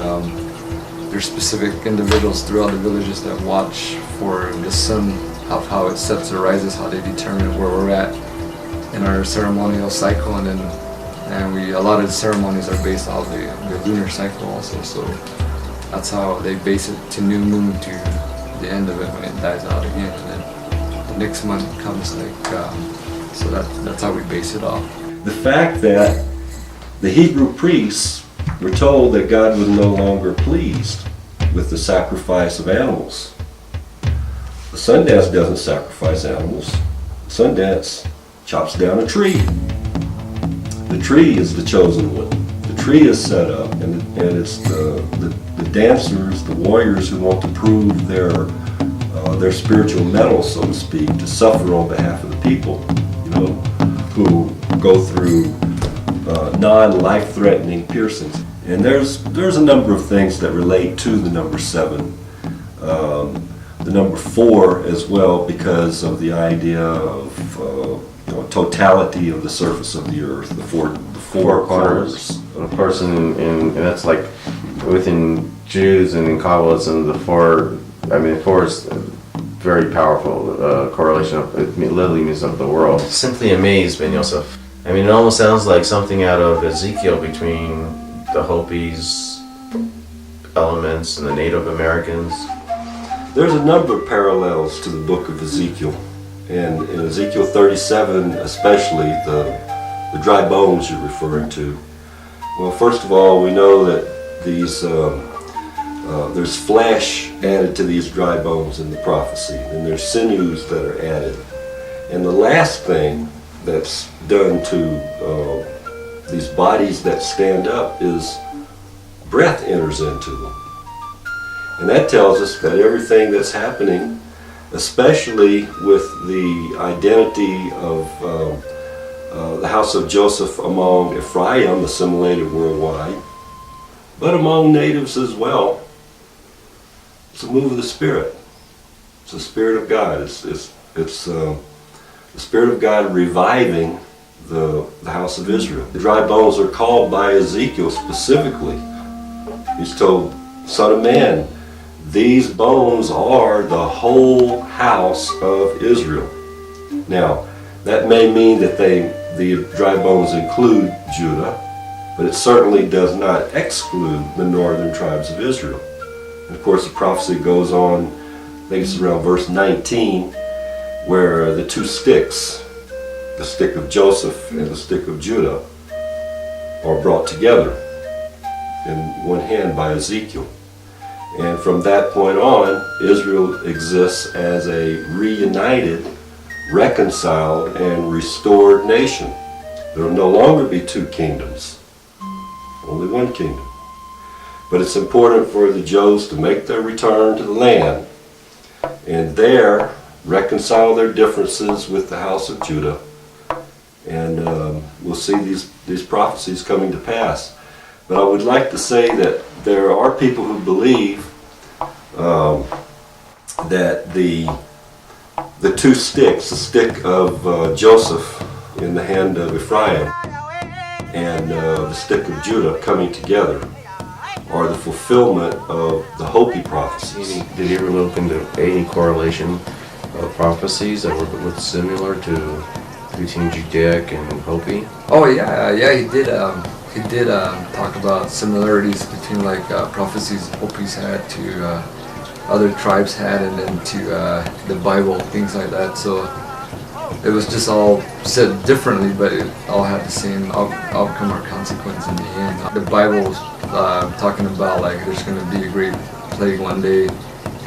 there's specific individuals throughout the villages that watch for the sun, of how it sets or rises, how they determine where we're at in our ceremonial cycle, and a lot of the ceremonies are based off the lunar cycle also. So that's how they base it, to new moon, to the end of it when it dies out again, and then the next month comes so that's how we base it off. The fact that the Hebrew priests were told that God was no longer pleased with the sacrifice of animals. The Sundance doesn't sacrifice animals. Sundance chops down a tree. The tree is the chosen one. The tree is set up, and it's the dancers, the warriors who want to prove their spiritual mettle, so to speak, to suffer on behalf of the people, who go through non-life-threatening piercings. And there's a number of things that relate to the number 7. The number 4 as well, because of the idea of totality of the surface of the earth, the four corners. Of course, and that's like within Jews and in Kabbalism, the 4 is very powerful correlation of, it literally means of the world. Simply amazed, Ben Yosef. It almost sounds like something out of Ezekiel between the Hopis elements and the Native Americans. There's a number of parallels to the book of Ezekiel. And in Ezekiel 37 especially, the dry bones you're referring to. Well, first of all, we know that these there's flesh added to these dry bones in the prophecy, and there's sinews that are added. And the last thing that's done to these bodies that stand up is breath enters into them. And that tells us that everything that's happening, especially with the identity of the house of Joseph among Ephraim, assimilated worldwide, but among natives as well, it's a move of the Spirit. It's the Spirit of God. It's the Spirit of God reviving the house of Israel. The dry bones are called by Ezekiel specifically. He's told, Son of man, these bones are the whole house of Israel. Now, that may mean that the dry bones include Judah, but it certainly does not exclude the northern tribes of Israel. And of course, the prophecy goes on, I think it's around verse 19, where the two sticks, the stick of Joseph and the stick of Judah, are brought together in one hand by Ezekiel. And from that point on, Israel exists as a reunited, reconciled, and restored nation. There will no longer be two kingdoms, only one kingdom. But it's important for the Joes to make their return to the land and there reconcile their differences with the house of Judah. And we'll see these prophecies coming to pass. But I would like to say that there are people who believe that the two sticks, the stick of Joseph in the hand of Ephraim and the stick of Judah coming together, are the fulfillment of the Hopi prophecies. Did you ever look into any correlation of prophecies that were similar to between Judaic and Hopi? Oh yeah, he did. He did talk about similarities between like prophecies Hopis had to other tribes had, and then to the Bible, things like that. So it was just all said differently, but it all had the same outcome or consequence in the end. The Bible was talking about like there's going to be a great plague one day,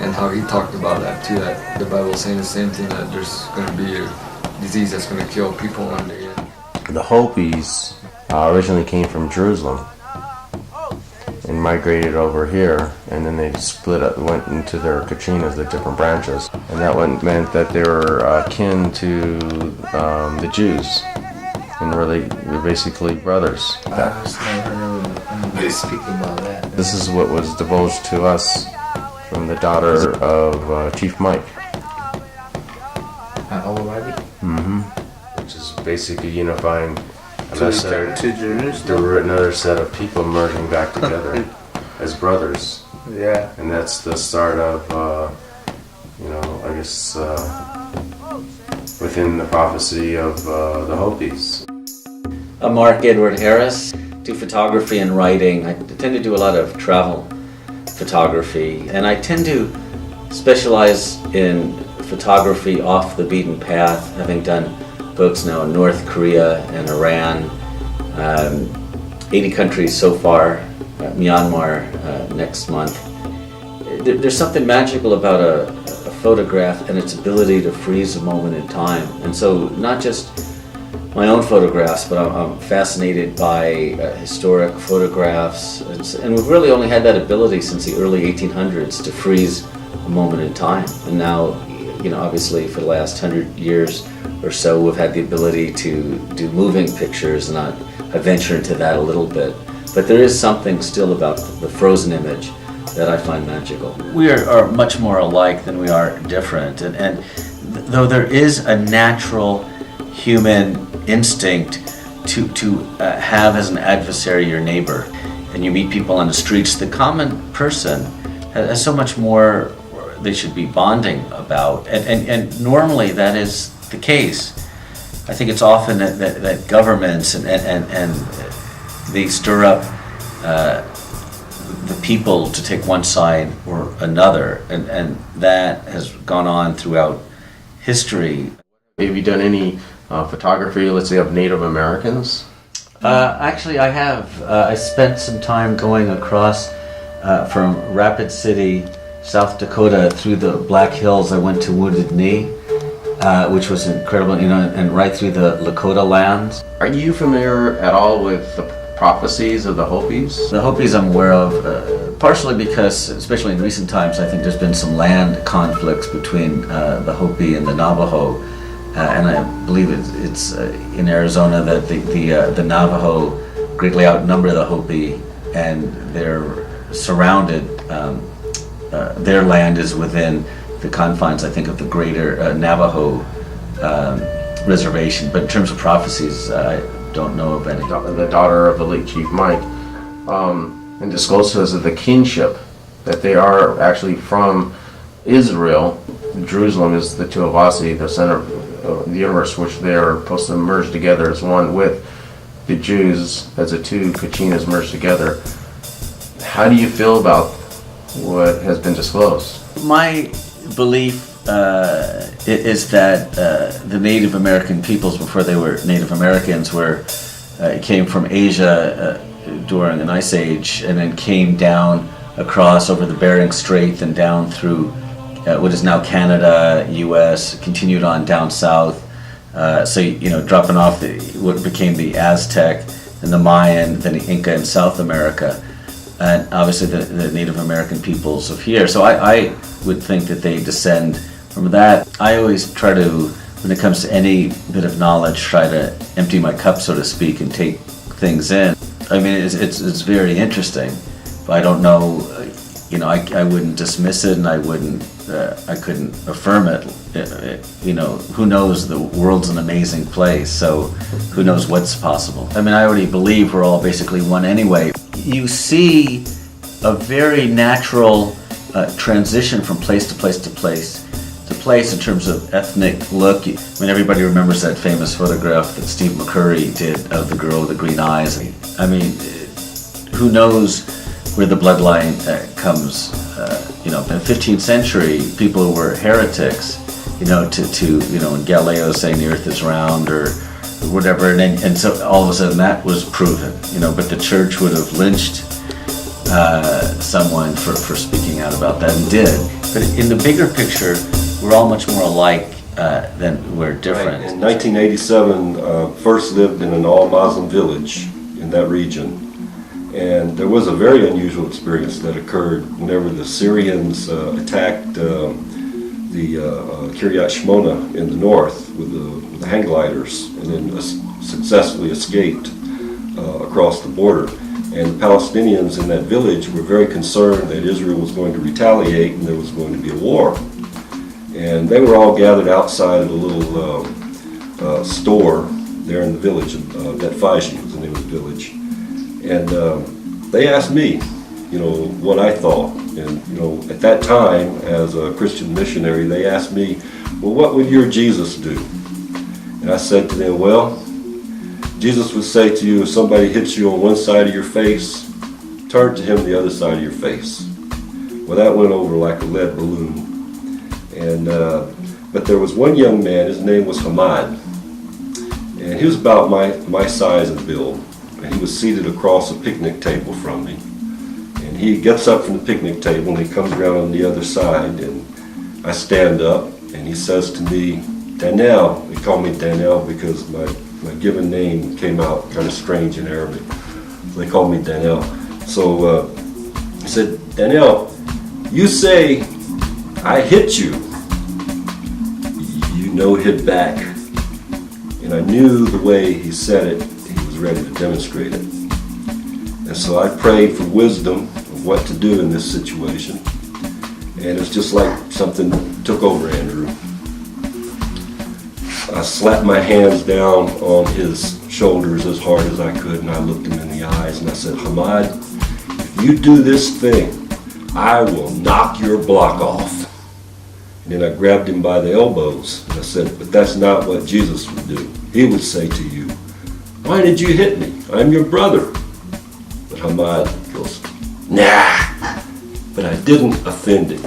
and how he talked about that too. That the Bible is saying the same thing, that there's going to be a disease that's going to kill people one day. The Hopis originally came from Jerusalem and migrated over here, and then they split up, went into their Katrinas, the different branches, and that meant that they were kin to the Jews, and they're basically brothers. I just never heard anybody speak about that. This is what was divulged to us from the daughter of Chief Mike. Already? Mm-hmm. Which is basically unifying To another set of people merging back together as brothers. Yeah. And that's the start of, I guess, within the prophecy of the Hopis. I'm Mark Edward Harris. Do photography and writing. I tend to do a lot of travel photography, and I tend to specialize in photography off the beaten path, having done books now in North Korea and Iran, 80 countries so far, Myanmar next month. There's something magical about a photograph and its ability to freeze a moment in time. And so not just my own photographs, but I'm fascinated by historic photographs. And we've really only had that ability since the early 1800s to freeze a moment in time. And now, obviously for the last 100 years or so, we've had the ability to do moving pictures, and I venture into that a little bit. But there is something still about the frozen image that I find magical. We are much more alike than we are different, and though there is a natural human instinct to have as an adversary your neighbor, and you meet people on the streets, the common person has so much more they should be bonding about, and normally that is the case. I think it's often that governments and they stir up the people to take one side or another, and that has gone on throughout history. Have you done any photography, let's say, of Native Americans? Actually, I have. I spent some time going across from Rapid City, South Dakota, through the Black Hills. I went to Wounded Knee, which was incredible, and right through the Lakota lands. Are you familiar at all with the prophecies of the Hopis? The Hopis I'm aware of, partially because, especially in recent times, I think there's been some land conflicts between the Hopi and the Navajo, and I believe it's in Arizona that the Navajo greatly outnumber the Hopi, and they're surrounded. Their land is within the confines, I think, of the greater Navajo reservation. But in terms of prophecies, I don't know of any. The daughter of the late Chief Mike, and disclosed to us of the kinship, that they are actually from Israel. Jerusalem is the Tuavasi, the center of the universe, which they are supposed to merge together as one with the Jews as the two Kachinas merged together. How do you feel about what has been disclosed? My belief is that the Native American peoples, before they were Native Americans, came from Asia during an ice age, and then came down across over the Bering Strait and down through what is now Canada, U.S., continued on down south. So dropping off what became the Aztec and the Mayan, then the Inca in South America, and obviously the Native American peoples of here. So I would think that they descend from that. I always try to, when it comes to any bit of knowledge, try to empty my cup, so to speak, and take things in. I mean, it's very interesting, but I don't know. I wouldn't dismiss it, and I couldn't affirm it. Who knows? The world's an amazing place, so who knows what's possible? I mean, I already believe we're all basically one anyway. You see a very natural transition from place to place to place to place in terms of ethnic look. I mean, everybody remembers that famous photograph that Steve McCurry did of the girl with the green eyes. I mean, who knows where the bloodline comes? In the 15th century, people were heretics, and Galileo saying the earth is round or whatever, and so all of a sudden that was proven, but the church would have lynched someone for speaking out about that, and did. But in the bigger picture, we're all much more alike than we're different. Right. In 1987, first lived in an all-Muslim village in that region. And there was a very unusual experience that occurred whenever the Syrians attacked the Kiryat Shmona in the north with the hang gliders, and then successfully escaped across the border. And the Palestinians in that village were very concerned that Israel was going to retaliate and there was going to be a war. And they were all gathered outside of a little store there in the village. Bet Faji was the name of the village. And they asked me, what I thought. And, at that time, as a Christian missionary, they asked me, well, what would your Jesus do? And I said to them, well, Jesus would say to you, if somebody hits you on one side of your face, turn to him the other side of your face. Well, that went over like a lead balloon. And but there was one young man, his name was Hamad, and he was about my size and build. And he was seated across a picnic table from me. And he gets up from the picnic table and he comes around on the other side, and I stand up and he says to me, Daniel. They call me Daniel because my given name came out kind of strange in Arabic. So they called me Daniel. So he said, Daniel, you say I hit you. You hit back. And I knew the way he said it, he was ready to demonstrate it. And so I prayed for wisdom of what to do in this situation. And it's just like something took over Andrew. I slapped my hands down on his shoulders as hard as I could, and I looked him in the eyes and I said, Hamad, if you do this thing, I will knock your block off. And then I grabbed him by the elbows and I said, but that's not what Jesus would do. He would say to you, why did you hit me? I'm your brother. But Hamad goes, nah. But I didn't offend him.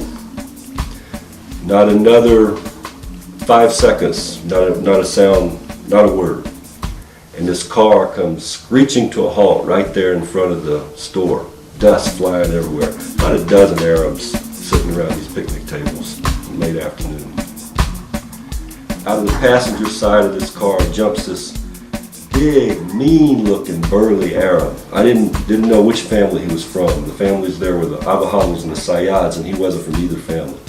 Not another 5 seconds, not a sound, not a word. And this car comes screeching to a halt right there in front of the store. Dust flying everywhere. About a dozen Arabs sitting around these picnic tables in late afternoon. Out of the passenger side of this car jumps this big, mean-looking, burly Arab. I didn't know which family he was from. The families there were the Abahamos and the Sayyads, and he wasn't from either family.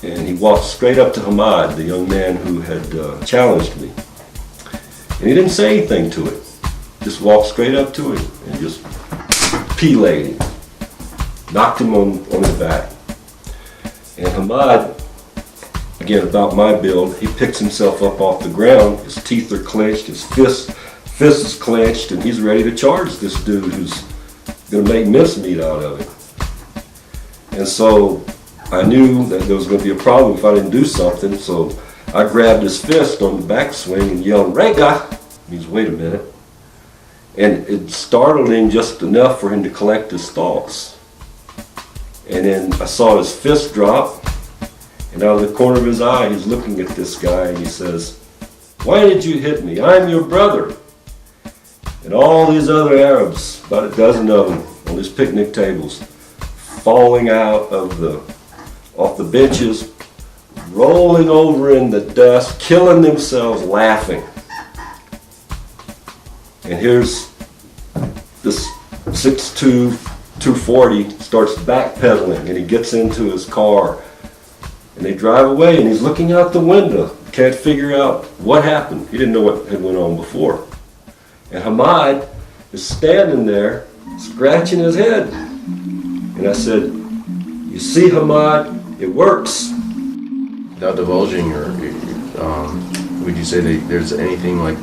And he walked straight up to Hamad, the young man who had challenged me. And he didn't say anything to it. Just walked straight up to him and just pelayed him. Knocked him on his back. And Hamad, again, about my build, he picks himself up off the ground. His teeth are clenched, his fist is clenched, and he's ready to charge this dude who's going to make mincemeat out of him. And so I knew that there was going to be a problem if I didn't do something, so I grabbed his fist on the backswing and yelled, "Rega!" Means wait a minute. And it startled him just enough for him to collect his thoughts. And then I saw his fist drop, and out of the corner of his eye, he's looking at this guy and he says, "Why did you hit me? I'm your brother." And all these other Arabs, about a dozen of them, on these picnic tables, falling out of off the benches, rolling over in the dust, killing themselves laughing. And here's this 6'2", 240 starts backpedaling, and he gets into his car, and they drive away, and he's looking out the window, can't figure out what happened. He didn't know what had went on before. And Hamad is standing there, scratching his head. And I said, "You see, Hamad, it works." Without divulging, or would you say that there's anything like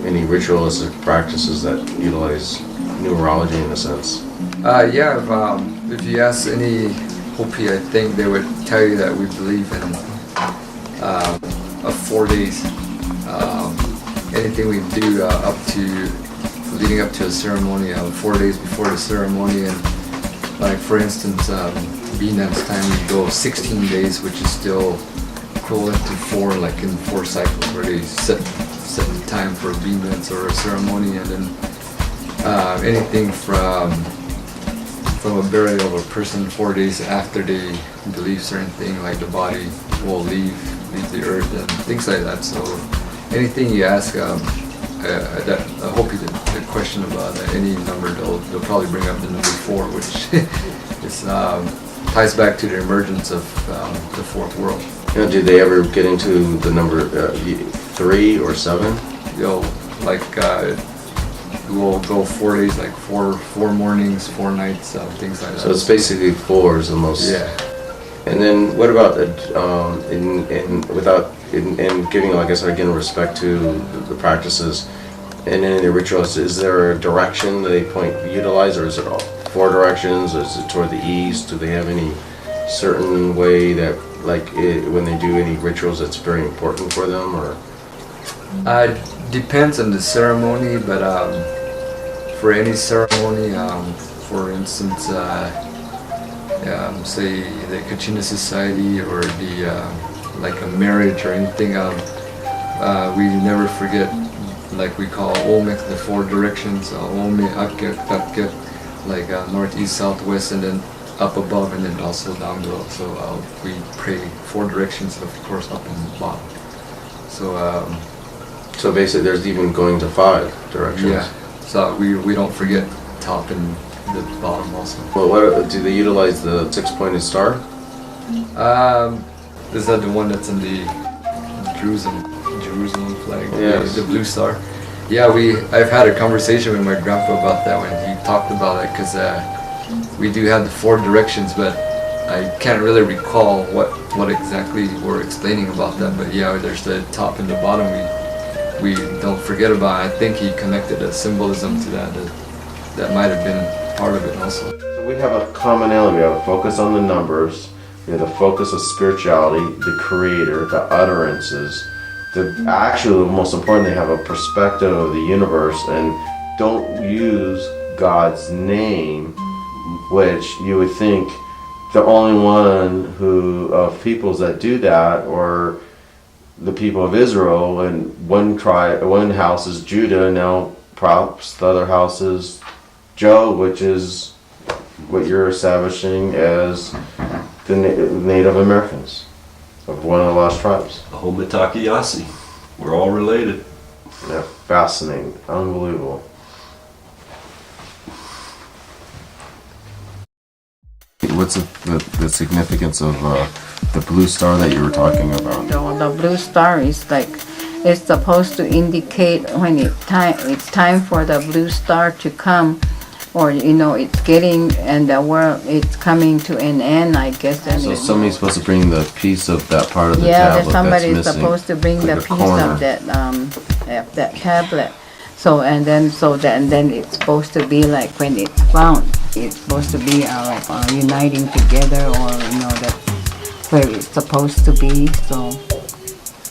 any ritualistic practices that utilize numerology in a sense? If you ask any Hopi, I think they would tell you that we believe in 4 days. Anything we do leading up to a ceremony, 4 days before the ceremony, and like for instance, B-Net's time we go 16 days, which is still equivalent to 4, like in 4 cycles, where they set the time for B-Nets or a ceremony, and then anything from a burial of a person 4 days after they believe certain thing, like the body will leave the earth and things like that. So anything you ask, I hope you did the question about any number, they'll probably bring up the number 4, which is ties back to the emergence of the fourth world. Did they ever get into the number 3 or 7? We'll go 4 days, like four mornings, 4 nights, things like that. So it's basically 4 is the most. Yeah. And then what about in giving, like I said again, respect to the practices and in the rituals, is there a direction that they utilize, or is it all 4 directions? Or is it toward the east? Do they have any certain way that, like when they do any rituals, that's very important for them, or? Depends on the ceremony, but for any ceremony, for instance, say the Kachina Society or the like a marriage or anything, we never forget, like we call Olmec, the 4 directions, Olmec, Akek, Tatkek, like north, east, south, west, and then up above, and then also down below. So we pray 4 directions, of course, up and bottom. So basically, there's even going to 5 directions. Yeah. So we don't forget top and the bottom also. Well, what do they utilize the 6-pointed star? Is that the one that's in the Jerusalem flag? Yes. The blue star. Yeah, I've had a conversation with my grandpa about that when he talked about it, because we do have the 4 directions, but I can't really recall what exactly we're explaining about that. But yeah, there's the top and the bottom. We don't forget about. I think he connected a symbolism to that might have been part of it also. So we have a commonality. We have a focus on the numbers. We have the focus of spirituality, the creator, the utterances. Actually, most important, they have a perspective of the universe and don't use God's name, which you would think the only one of peoples that do that or the people of Israel, and one house is Judah, and now perhaps the other house is Joe, which is what you're establishing as the Native Americans of one of the lost tribes. Hometaki Yasi. We're all related. Yeah, fascinating. Unbelievable. What's the significance of the blue star that you were talking about? The blue star is like, it's supposed to indicate when it's time for the blue star to come, or it's getting, and the world, it's coming to an end, I guess. And So somebody's supposed to bring the piece of that part of the yeah, tablet somebody's that's missing. supposed to bring like the a piece corner. of that tablet. So and then it's supposed to be like when it's found, it's supposed to be uniting together, or that's where it's supposed to be. So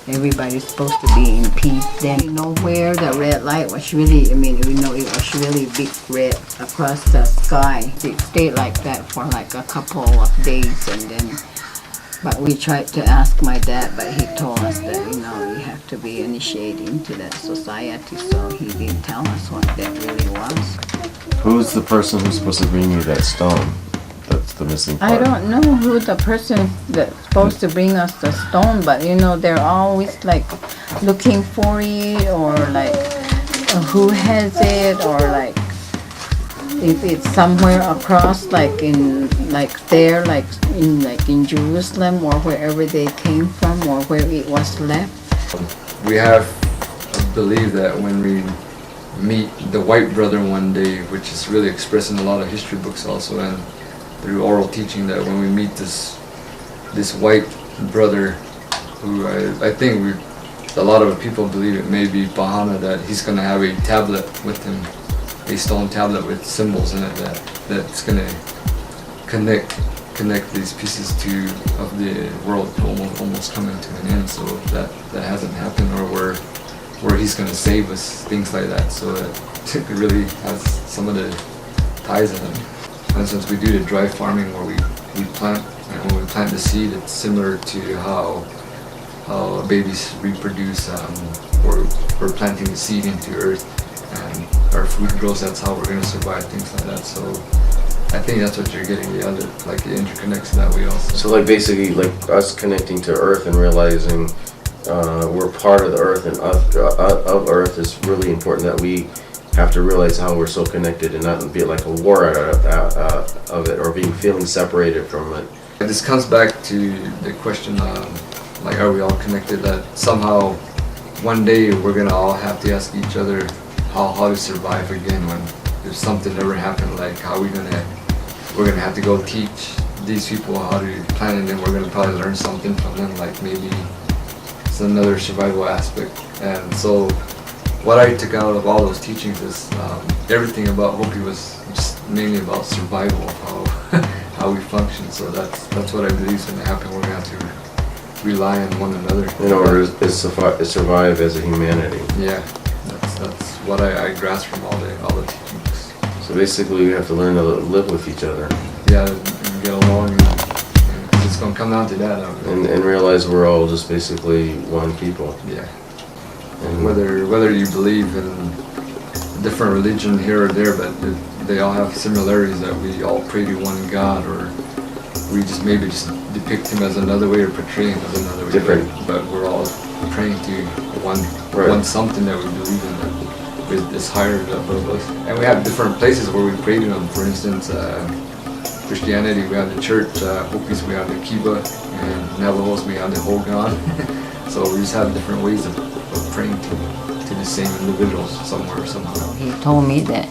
everybody's supposed to be in peace. Then where the red light was really, it was really big red across the sky. It stayed like that for like a couple of days, and then. But we tried to ask my dad, but he told us that, we have to be initiated into that society, so he didn't tell us what that really was. Who's the person who's supposed to bring you that stone? That's the missing part. I don't know who the person that's supposed to bring us the stone, but they're always like looking for it, or like who has it, or like if it's somewhere across, like in Jerusalem, or wherever they came from, or where it was left. We have believed that when we meet the white brother one day, which is really expressed in a lot of history books also, and through oral teaching, that when we meet this white brother, who I think a lot of people believe it may be Bahana, that he's going to have a tablet with him, a stone tablet with symbols in it that's going to connect these pieces of the world almost coming to an end. So that hasn't happened, or where he's going to save us, things like that. So it really has some of the ties in it. For instance, we do the dry farming where we plant, and when we plant the seed, it's similar to how babies reproduce. We're planting the seed into earth, and our food grows. That's how we're going to survive, things like that. So I think that's what you're getting, the other, like it interconnects that way also. So like basically like us connecting to Earth and realizing we're part of the Earth, and of Earth is really important, that we have to realize how we're so connected and not be like a war of it, or feeling separated from it. This comes back to the question, like, are we all connected? That somehow one day we're gonna all have to ask each other how to survive again when if something ever happened. Like, how we're gonna have to go teach these people how to plant, and then we're gonna probably learn something from them. Like maybe it's another survival aspect. And so, what I took out of all those teachings is everything about Hopi was just mainly about survival, how we function. So that's what I believe is gonna happen. We're gonna have to rely on one another in order to survive as a humanity. Yeah, that's what I grasp from all the teachings. So basically, we have to learn to live with each other. Yeah, and get along, and it's gonna come down to that. And realize we're all just basically one people. Yeah. And whether you believe in a different religion here or there, but they all have similarities, that we all pray to one God, or we just maybe depict him as another way, or portray him as another way. Different. But we're all praying to one something that we believe in, that is higher above us. And we have different places where we pray to them. For instance, Christianity, we have the church. Hopis, we have the Kiva, and Navajos, we have the Hogan. So we just have different ways of praying to the same individuals somewhere, somehow. He told me that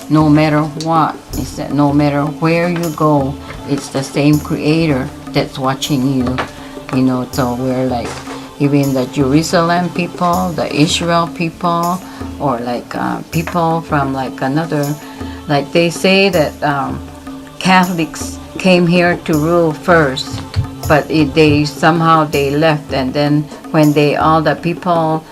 no matter what, he said, no matter where you go, it's the same creator that's watching you. So we're like, even the Jerusalem people, the Israel people, or like people from like another, like they say that Catholics came here to rule first, but they somehow left, and then when all the people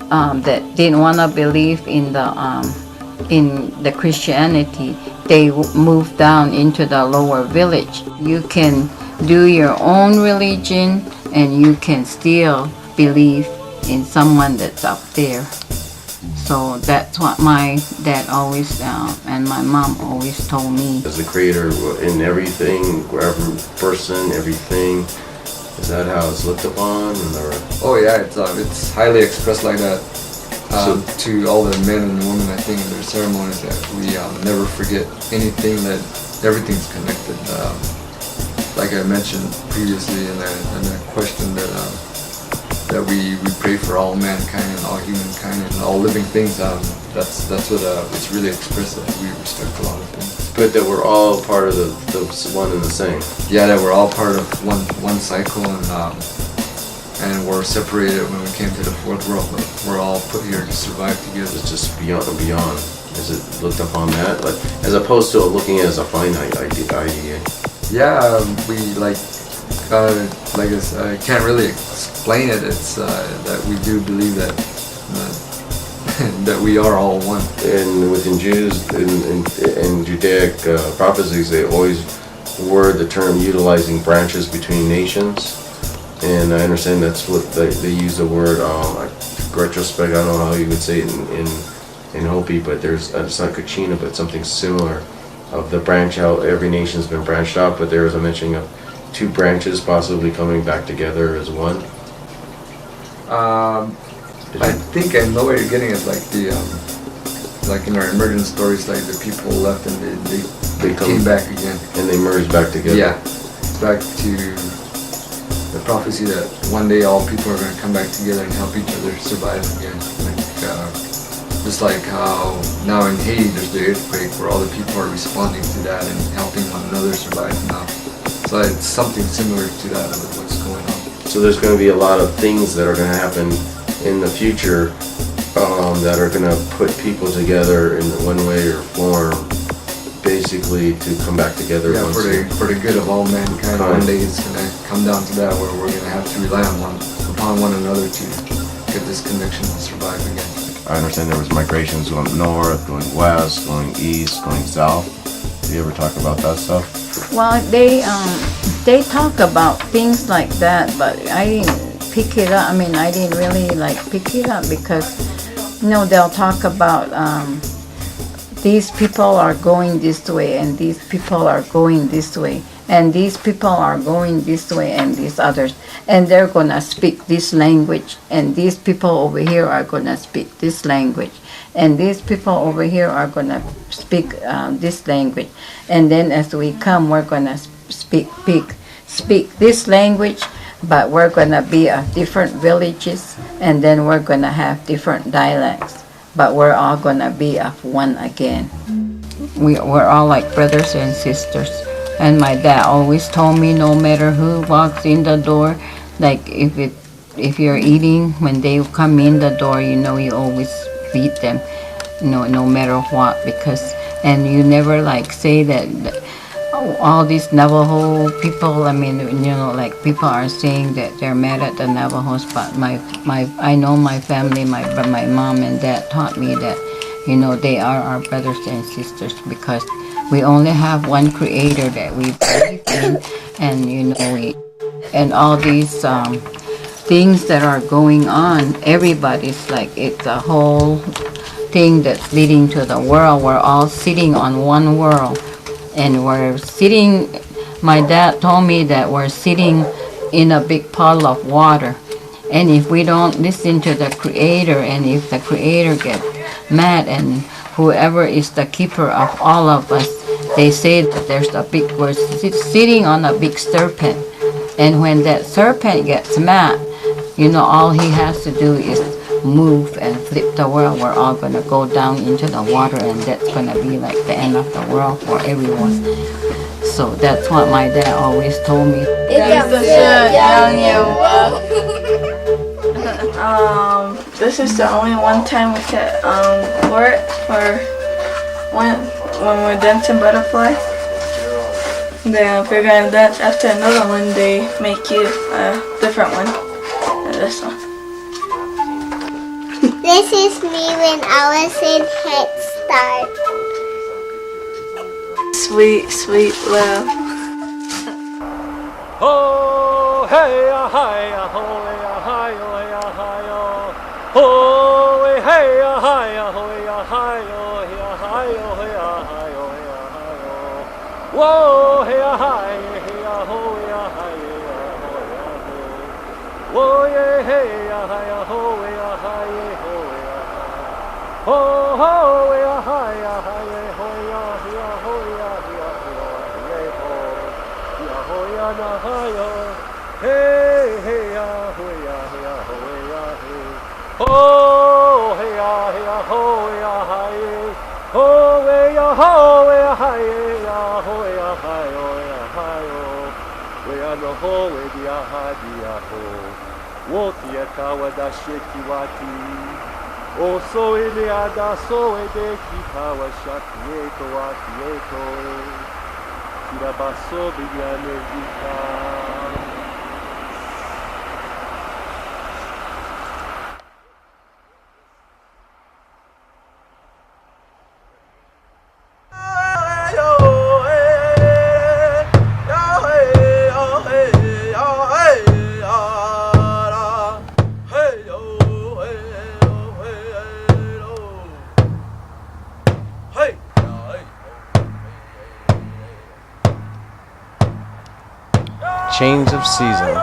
that didn't want to believe in the Christianity, they moved down into the lower village. You can do your own religion, and you can still believe in someone that's up there. So that's what my dad always and my mom always told me. As the creator in everything, every person, everything, is that how it's looked upon? Oh yeah, it's highly expressed like that. to all the men and women, I think, in their ceremonies, that we never forget anything, that everything's connected. Like I mentioned previously in a question, that we pray for all mankind and all humankind and all living things. That's what it's really expressed, that we respect a lot of things. But that we're all part of the one and the same. Yeah, that we're all part of one cycle, and we're separated when we came to the fourth world, but we're all put here to survive together. It's just beyond. Is it looked upon that, like, as opposed to looking at it as a finite idea? Yeah, we I can't really explain it. It's that we do believe that that we are all one. And within Jews and Judaic prophecies, they always word the term utilizing branches between nations. And I understand that's what they use the word. Retrospect. I don't know how you would say it in Hopi, but it's not Kachina, but something similar. Of the branch out, every nation's been branched out, but there was a mentioning of two branches possibly coming back together as one. I think I know where you're getting it, like like in our emergent stories, like the people left and they came back again. And they merged back together. Yeah, back to the prophecy that one day all people are going to come back together and help each other survive again. Just like how now in Haiti there's the earthquake, where all the people are responding to that and helping one another survive now. So it's something similar to that of what's going on. So there's going to be a lot of things that are going to happen in the future that are going to put people together in one way or form, basically to come back together. Yeah, for the good of all mankind. One day it's going to come down to that, where we're going to have to rely upon one another to get this connection and survive again. I understand there was migrations going north, going west, going east, going south. Do you ever talk about that stuff? Well, they talk about things like that, but I didn't pick it up. I mean, I didn't really pick it up because, they'll talk about these people are going this way, and these people are going this way, and these people are going this way, and these others, and they're gonna speak this language, and these people over here are gonna speak this language, and these people over here are gonna speak this language, and then as we come, we're gonna speak this language, but we're gonna be of different villages, and then we're gonna have different dialects, but we're all gonna be of one again. We're all like brothers and sisters. And my dad always told me, no matter who walks in the door, like if you're eating, when they come in the door, you always feed them, no matter what, and you never say that all these Navajo people, I mean, people are saying that they're mad at the Navajos, but I know my family, my mom and dad taught me that, they are our brothers and sisters, because we only have one creator that we believe in, and and all these things that are going on, everybody's it's a whole thing that's leading to the world. We're all sitting on one world, and we're sitting, my dad told me that we're sitting in a big puddle of water, and if we don't listen to the creator, and if the creator gets mad, and whoever is the keeper of all of us, they say that we're sitting on a big serpent, and when that serpent gets mad, all he has to do is move and flip the world. We're all going to go down into the water, and that's going to be like the end of the world for everyone. So that's what my dad always told me. This is the only one time we could work for when we're dancing butterfly. Then if you're gonna dance after another one, they make you a different one than this one. This is me when I was in Head Start. Sweet, sweet love. Oh, hey, hi, ho, hi, hi, oh, hey, hi, ho, hi, whoa, hey, hi, ho, hi, whoa, yeah, hey, hi, ho, hi, ho, ho ho ya hi ya hi ho ya ho ya ho ya na hi yo hey hey ya ho ya ho ya hey ho hey ya ho ya hi ho ya hi ya ho ya hi yo ya hi yo we ya no ho we dia ha dia ho wo tia kawada shekiwati o so ele ada so ede kikawa shakieto akieto kirabaso binyane ika Change of season.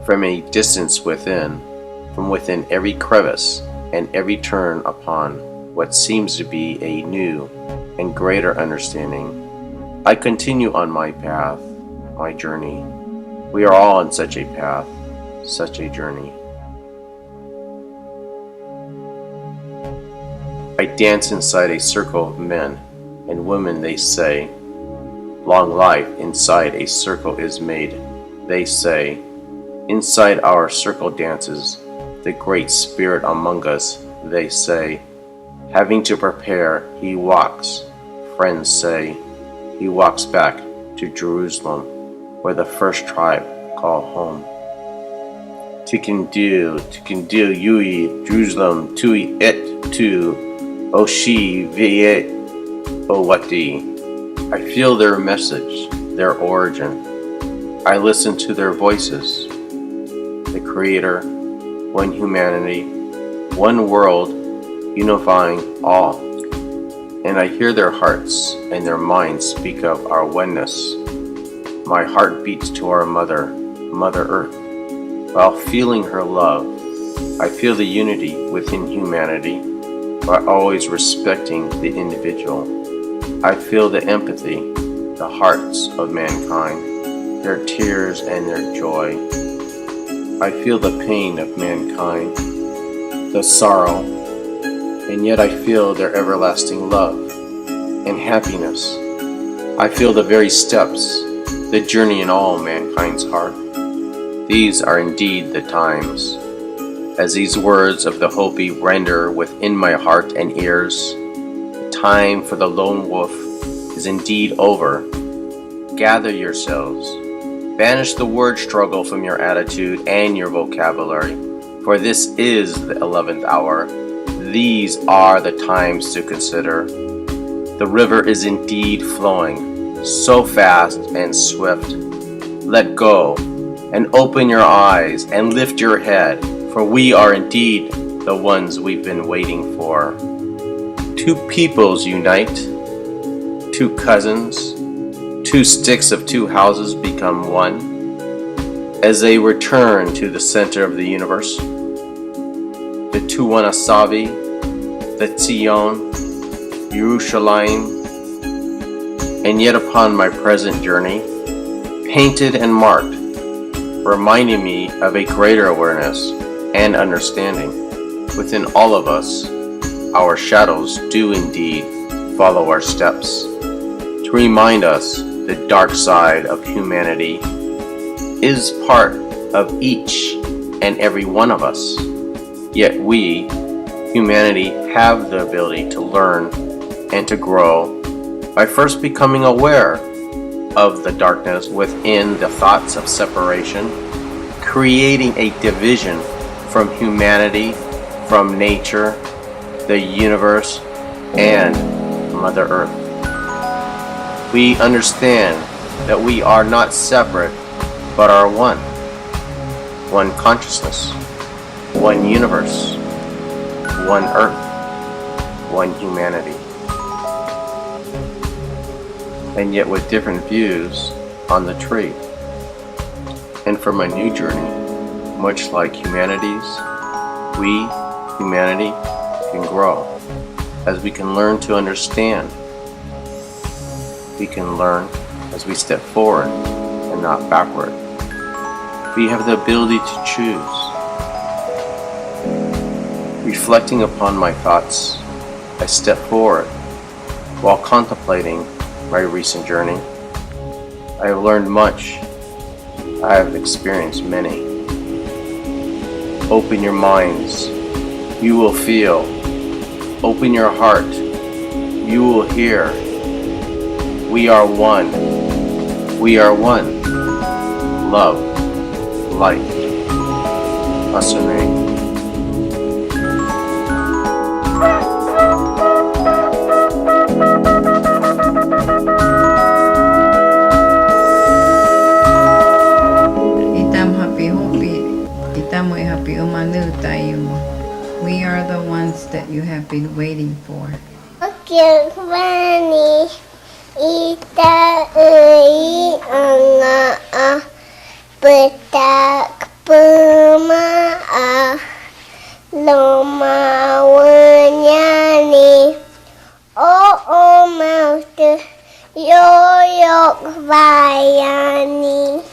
From a distance within, from within every crevice and every turn upon what seems to be a new and greater understanding, I continue on my path, my journey. We are all on such a path, such a journey. I dance inside a circle of men and women, they say. Long life inside a circle is made, they say. Inside our circle dances the Great Spirit among us, they say. Having to prepare, he walks, friends say. He walks back to Jerusalem, where the first tribe call home. Tikindil, Yui, Jerusalem, Tui et tu, Oshi, Viet, Owati. I feel their message, their origin. I listen to their voices. The Creator, one humanity, one world, unifying all. And I hear their hearts and their minds speak of our oneness. My heart beats to our Mother, Mother Earth. While feeling her love, I feel the unity within humanity, while always respecting the individual. I feel the empathy, the hearts of mankind, their tears and their joy. I feel the pain of mankind, the sorrow, and yet I feel their everlasting love and happiness. I feel the very steps, the journey in all mankind's heart. These are indeed the times. As these words of the Hopi render within my heart and ears, the time for the lone wolf is indeed over. Gather yourselves. Banish the word struggle from your attitude and your vocabulary, for this is the 11th hour. These are the times to consider. The river is indeed flowing, so fast and swift. Let go and open your eyes and lift your head, for we are indeed the ones we've been waiting for. Two peoples unite, two cousins, two sticks of two houses become one, as they return to the center of the universe. The Tuwanasavi, the Tzion, Yerushalayim, and yet upon my present journey, painted and marked, reminding me of a greater awareness and understanding. Within all of us, our shadows do indeed follow our steps, to remind us the dark side of humanity is part of each and every one of us. Yet we, humanity, have the ability to learn and to grow by first becoming aware of the darkness within the thoughts of separation, creating a division from humanity, from nature, the universe, and Mother Earth. We understand that we are not separate, but are one. One consciousness, one universe, one Earth, one humanity. And yet with different views on the tree. And for my new journey, much like humanity's, humanity, can grow as we can learn to understand. We can learn as we step forward and not backward. We have the ability to choose. Reflecting upon my thoughts, I step forward while contemplating my recent journey. I have learned much. I have experienced many. Open your minds. You will feel. Open your heart. You will hear. We are one. We are one. Love. Light. Asune. We are the ones that you have been waiting for. Kirvani ita ui anga petak pema loma wanyani o mau te yoyok vayani.